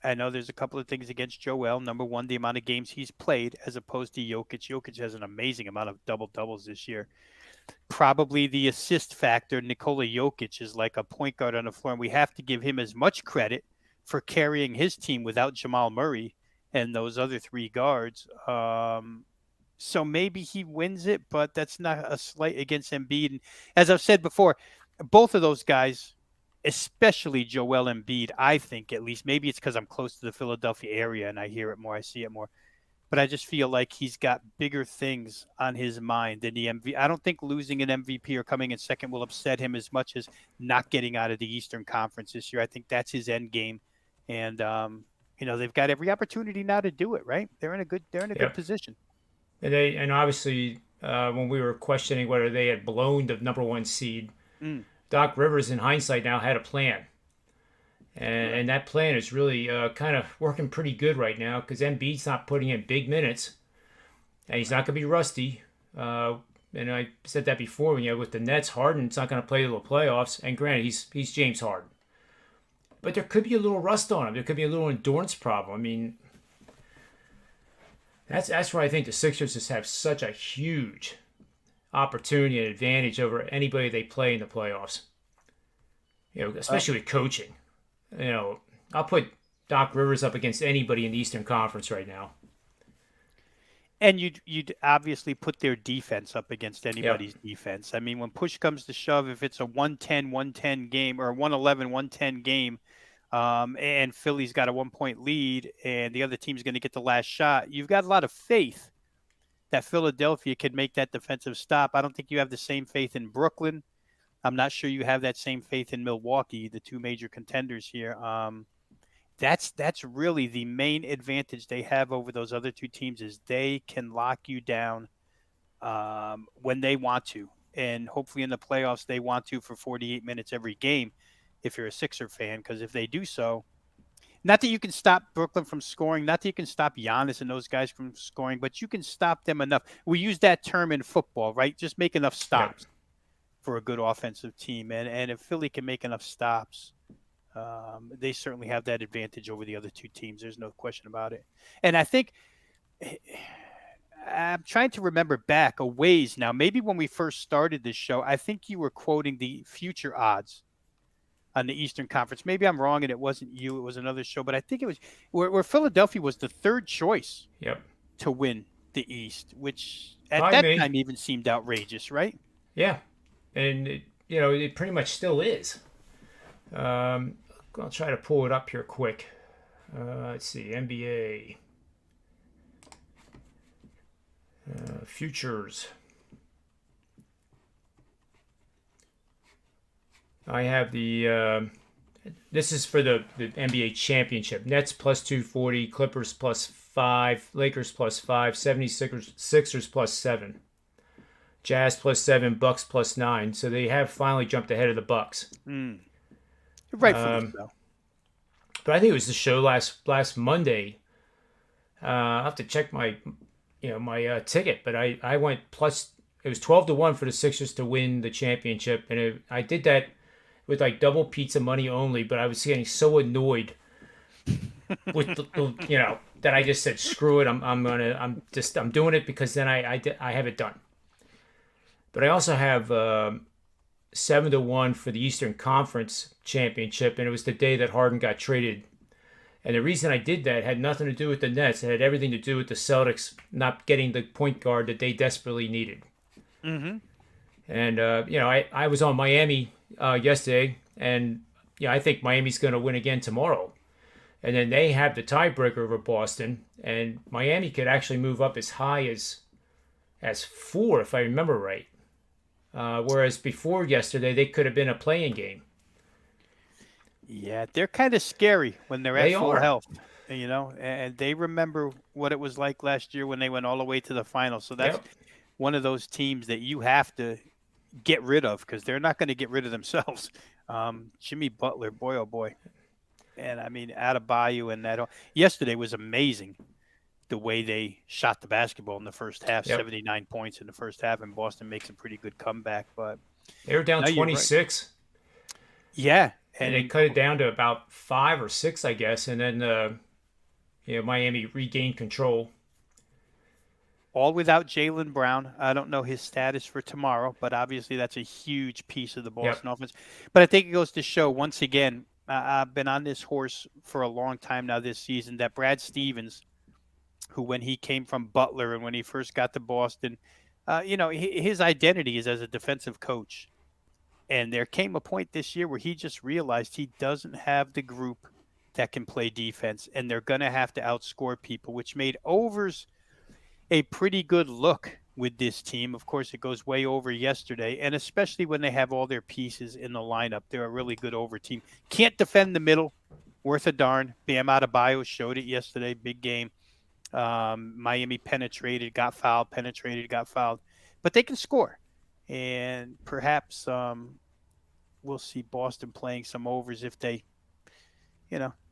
I know there's a couple of things against Joel. Number one, the amount of games he's played as opposed to Jokic. Jokic has an amazing amount of double-doubles this year. Probably the assist factor, Nikola Jokic is like a point guard on the floor, and we have to give him as much credit for carrying his team without Jamal Murray and those other three guards. So maybe he wins it, but that's not a slight against Embiid. And as I've said before, both of those guys, especially Joel Embiid, I think at least, maybe it's because I'm close to the Philadelphia area and I hear it more, I see it more, but I just feel like he's got bigger things on his mind than the MVP. I don't think losing an MVP or coming in second will upset him as much as not getting out of the Eastern Conference this year. I think that's his end game. And, they've got every opportunity now to do it, right? They're in a good position. And obviously when we were questioning whether they had blown the number one seed, Doc Rivers, in hindsight, now had a plan. And that plan is really kind of working pretty good right now because Embiid's not putting in big minutes, and he's not going to be rusty. And I said that before, with the Nets, Harden's not going to play the playoffs. And granted, he's James Harden. But there could be a little rust on him. There could be a little endurance problem. I mean, that's where I think the Sixers just have such a huge opportunity and advantage over anybody they play in the playoffs. Especially with coaching. I'll put Doc Rivers up against anybody in the Eastern Conference right now. And you'd obviously put their defense up against anybody's defense. I mean, when push comes to shove, if it's a 110-110 game or a 111-110 game, and Philly's got a 1-point lead and the other team's going to get the last shot, you've got a lot of faith that Philadelphia can make that defensive stop. I don't think you have the same faith in Brooklyn. I'm not sure you have that same faith in Milwaukee, the two major contenders here. That's really the main advantage they have over those other two teams is they can lock you down when they want to. And hopefully in the playoffs, they want to for 48 minutes every game if you're a Sixer fan, because if they do so, not that you can stop Brooklyn from scoring, not that you can stop Giannis and those guys from scoring, but you can stop them enough. We use that term in football, right? Just make enough stops for a good offensive team. And if Philly can make enough stops, they certainly have that advantage over the other two teams. There's no question about it. And I think I'm trying to remember back a ways now. Maybe when we first started this show, I think you were quoting the future odds on the Eastern Conference. Maybe I'm wrong and it wasn't you. It was another show. But I think it was where Philadelphia was the third choice to win the East, which at that time even seemed outrageous, right? Yeah. And, it pretty much still is. I'll try to pull it up here quick. Let's see, NBA futures. I have the. This is for the NBA championship. Nets plus 240, Clippers plus 5, Lakers plus 5, 76ers plus 7, Jazz plus 7, Bucks plus 9. So they have finally jumped ahead of the Bucks. Rightfully so. But I think it was the show last Monday. I'll have to check my ticket, but I went plus. It was 12-1 for the Sixers to win the championship, and I did that with like double pizza money only. But I was getting so annoyed with that I just said screw it. I'm doing it because then I have it done. But I also have 7-1 for the Eastern Conference championship, and it was the day that Harden got traded. And the reason I did that had nothing to do with the Nets. It had everything to do with the Celtics not getting the point guard that they desperately needed. Mm-hmm. And I was on Miami yesterday, and I think Miami's going to win again tomorrow. And then they have the tiebreaker over Boston, and Miami could actually move up as high as 4, if I remember right. Whereas before yesterday, they could have been a playing game. Yeah, they're kind of scary when they're at They full are. health, and they remember what it was like last year when they went all the way to the final. So that's Yep. one of those teams that you have to get rid of because they're not going to get rid of themselves. Jimmy Butler, boy, oh boy. And I mean, Adebayo and that. Yesterday was amazing the way they shot the basketball in the first half, Yep. 79 points in the first half, and Boston makes a pretty good comeback. But They were down no, you're right. 26, Yeah. and they cut it down to about 5 or 6, I guess. And then, Miami regained control. All without Jaylen Brown. I don't know his status for tomorrow, but obviously that's a huge piece of the Boston offense. But I think it goes to show, once again, I've been on this horse for a long time now this season, that Brad Stevens, who when he came from Butler and when he first got to Boston, his identity is as a defensive coach. And there came a point this year where he just realized he doesn't have the group that can play defense, and they're going to have to outscore people, which made overs a pretty good look with this team. Of course, it goes way over yesterday, and especially when they have all their pieces in the lineup, they're a really good over team. Can't defend the middle, worth a darn. Bam Adebayo showed it yesterday, big game. Miami penetrated, got fouled, but they can score. And perhaps we'll see Boston playing some overs if they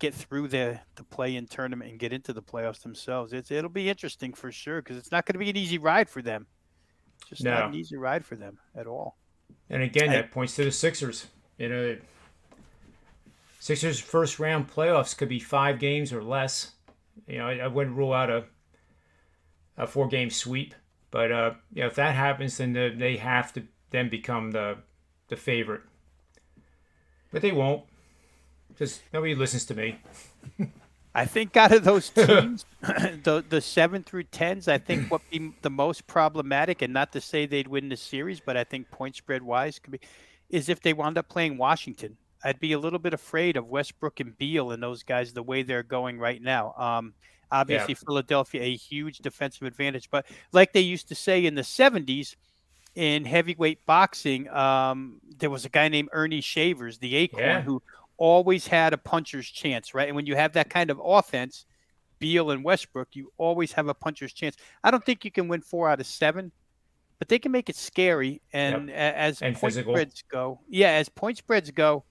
get through the play-in tournament and get into the playoffs themselves. It'll be interesting for sure because it's not going to be an easy ride for them. Just not No. an easy ride for them at all. And again, that points to the Sixers. Sixers first round playoffs could be 5 games or less. I wouldn't rule out a 4-game sweep. But if that happens, then they have to then become the favorite. But they won't. Because nobody listens to me. I think out of those teams, the 7 through 10s, I think what be the most problematic, and not to say they'd win the series, but I think point spread wise is if they wound up playing Washington. I'd be a little bit afraid of Westbrook and Beal and those guys the way they're going right now. Obviously, Philadelphia, a huge defensive advantage. But like they used to say in the 70s in heavyweight boxing, there was a guy named Ernie Shavers, the Acorn, who always had a puncher's chance, right? And when you have that kind of offense, Beal and Westbrook, you always have a puncher's chance. I don't think you can win 4 out of 7, but they can make it scary. And as point spreads go,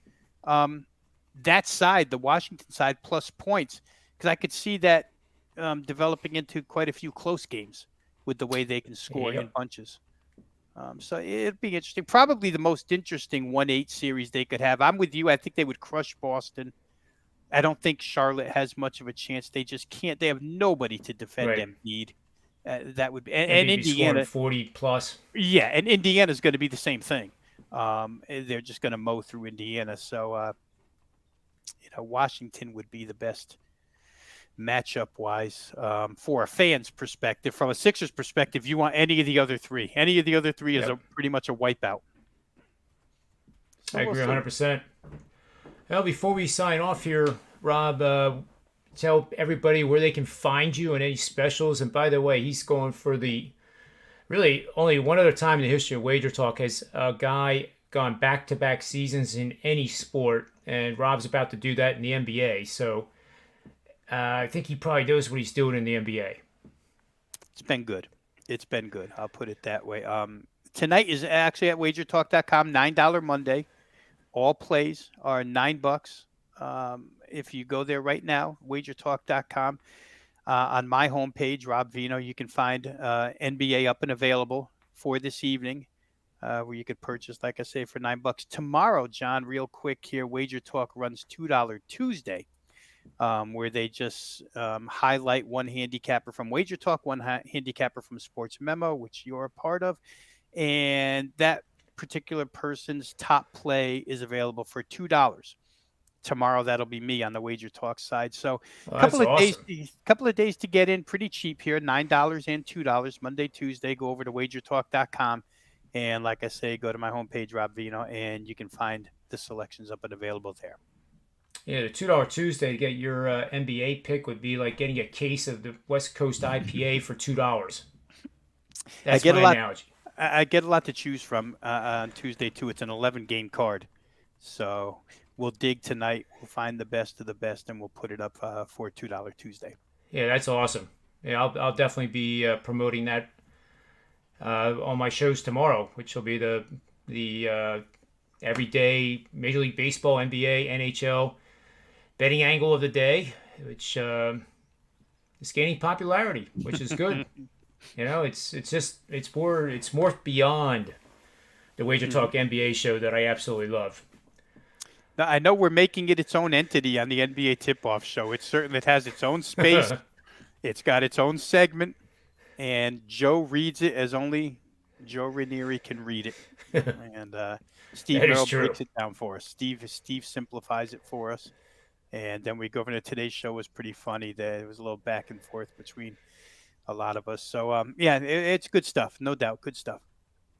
that side, the Washington side, plus points, because I could see that developing into quite a few close games with the way they can score in bunches. So it'd be interesting. Probably the most interesting 1-8 series they could have. I'm with you. I think they would crush Boston. I don't think Charlotte has much of a chance. They just can't. They have nobody to defend Embiid. That would be and Indiana 40 plus. Yeah, and Indiana's going to be the same thing. They're just going to mow through Indiana. So Washington would be the best matchup wise for a fan's perspective. From a Sixers perspective, you want any of the other three. Any of the other three is pretty much a wipeout. So I agree 100%. Well, before we sign off here, Rob, tell everybody where they can find you and any specials. And by the way, he's going for really only one other time in the history of Wager Talk has a guy gone back-to-back seasons in any sport, and Rob's about to do that in the NBA. So I think he probably knows what he's doing in the NBA. It's been good. I'll put it that way. Tonight is actually at wagertalk.com, $9 Monday. All plays are $9. If you go there right now, wagertalk.com, on my homepage, Rob Vino, you can find NBA up and available for this evening, where you could purchase, like I say, for $9. Tomorrow, John, real quick here, Wager Talk runs $2 Tuesday. Where they just highlight one handicapper from Wager Talk, one handicapper from Sports Memo, which you're a part of. And that particular person's top play is available for $2. tomorrow that'll be me on the Wager Talk side. So Well, that's awesome. couple of days to get in, pretty cheap here, $9 and $2 Monday, Tuesday. Go over to wagertalk.com, and like I say, go to my homepage, Rob Vino, and you can find the selections up and available there. Yeah, the $2 Tuesday to get your NBA pick would be like getting a case of the West Coast IPA for $2. That's my analogy. I get a lot to choose from on Tuesday too. It's an 11-game card, so we'll dig tonight. We'll find the best of the best, and we'll put it up for $2 Tuesday. Yeah, that's awesome. Yeah, I'll definitely be promoting that on my shows tomorrow, which will be the everyday Major League Baseball, NBA, NHL betting angle of the day, which is gaining popularity, which is good. You know, it's more beyond the Wager Talk NBA show that I absolutely love. Now, I know we're making it its own entity on the NBA Tip-Off show. It has its own space. It's got its own segment, and Joe reads it as only Joe Ranieri can read it. And Steve Merrill breaks it down for us. Steve simplifies it for us. And then we go over to today's show. Was pretty funny. There was a little back and forth between a lot of us. So, it's good stuff. No doubt. Good stuff.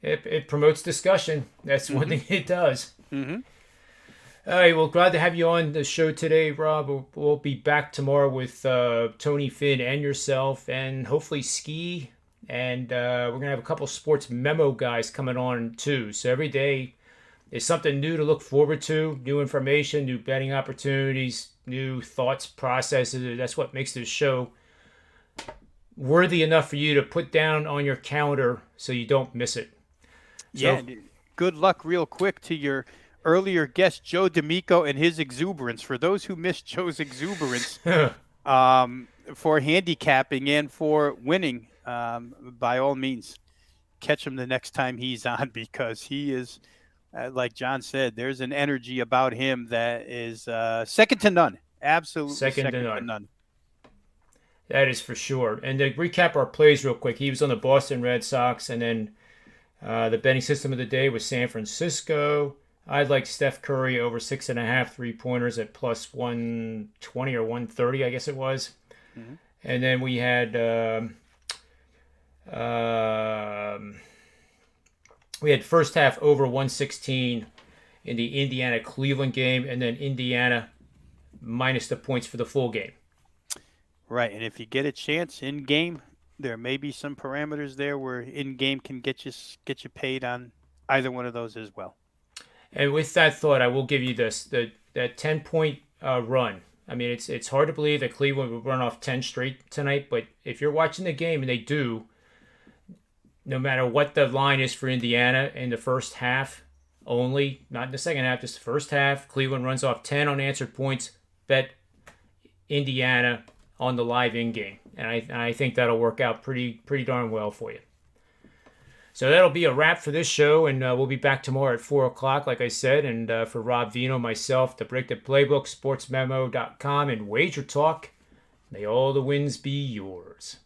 It promotes discussion. That's one thing it does. Mm-hmm. All right. Well, glad to have you on the show today, Rob. We'll be back tomorrow with Tony, Finn, and yourself, and hopefully Ski. And we're going to have a couple sports memo guys coming on, too. So every day is something new to look forward to, new information, new betting opportunities, new thoughts, processes. That's what makes this show worthy enough for you to put down on your calendar so you don't miss it. So, good luck real quick to your earlier guest, Joe D'Amico, and his exuberance. For those who missed Joe's exuberance for handicapping and for winning, by all means, catch him the next time he's on, because he is, like John said, there's an energy about him that is second to none. Absolutely second to none. That is for sure. And to recap our plays real quick, he was on the Boston Red Sox, and then the betting system of the day was San Francisco. I'd like Steph Curry over 6.5 3-pointers at plus 120 or 130, I guess it was. Mm-hmm. And then we had first half over 116 in the Indiana-Cleveland game, and then Indiana minus the points for the full game. Right, and if you get a chance in game, there may be some parameters there where in game can get you paid on either one of those as well. And with that thought, I will give you this: that 10-point run. I mean, it's hard to believe that Cleveland would run off 10 straight tonight, but if you're watching the game and they do, no matter what the line is for Indiana in the first half only, not in the second half, just the first half, Cleveland runs off 10 unanswered points, bet Indiana on the live in-game. And I think that'll work out pretty darn well for you. So that'll be a wrap for this show, and we'll be back tomorrow at 4 o'clock, like I said. And for Rob Vino, myself, the Predictive PlayBook, sportsmemo.com, and Wager Talk, may all the wins be yours.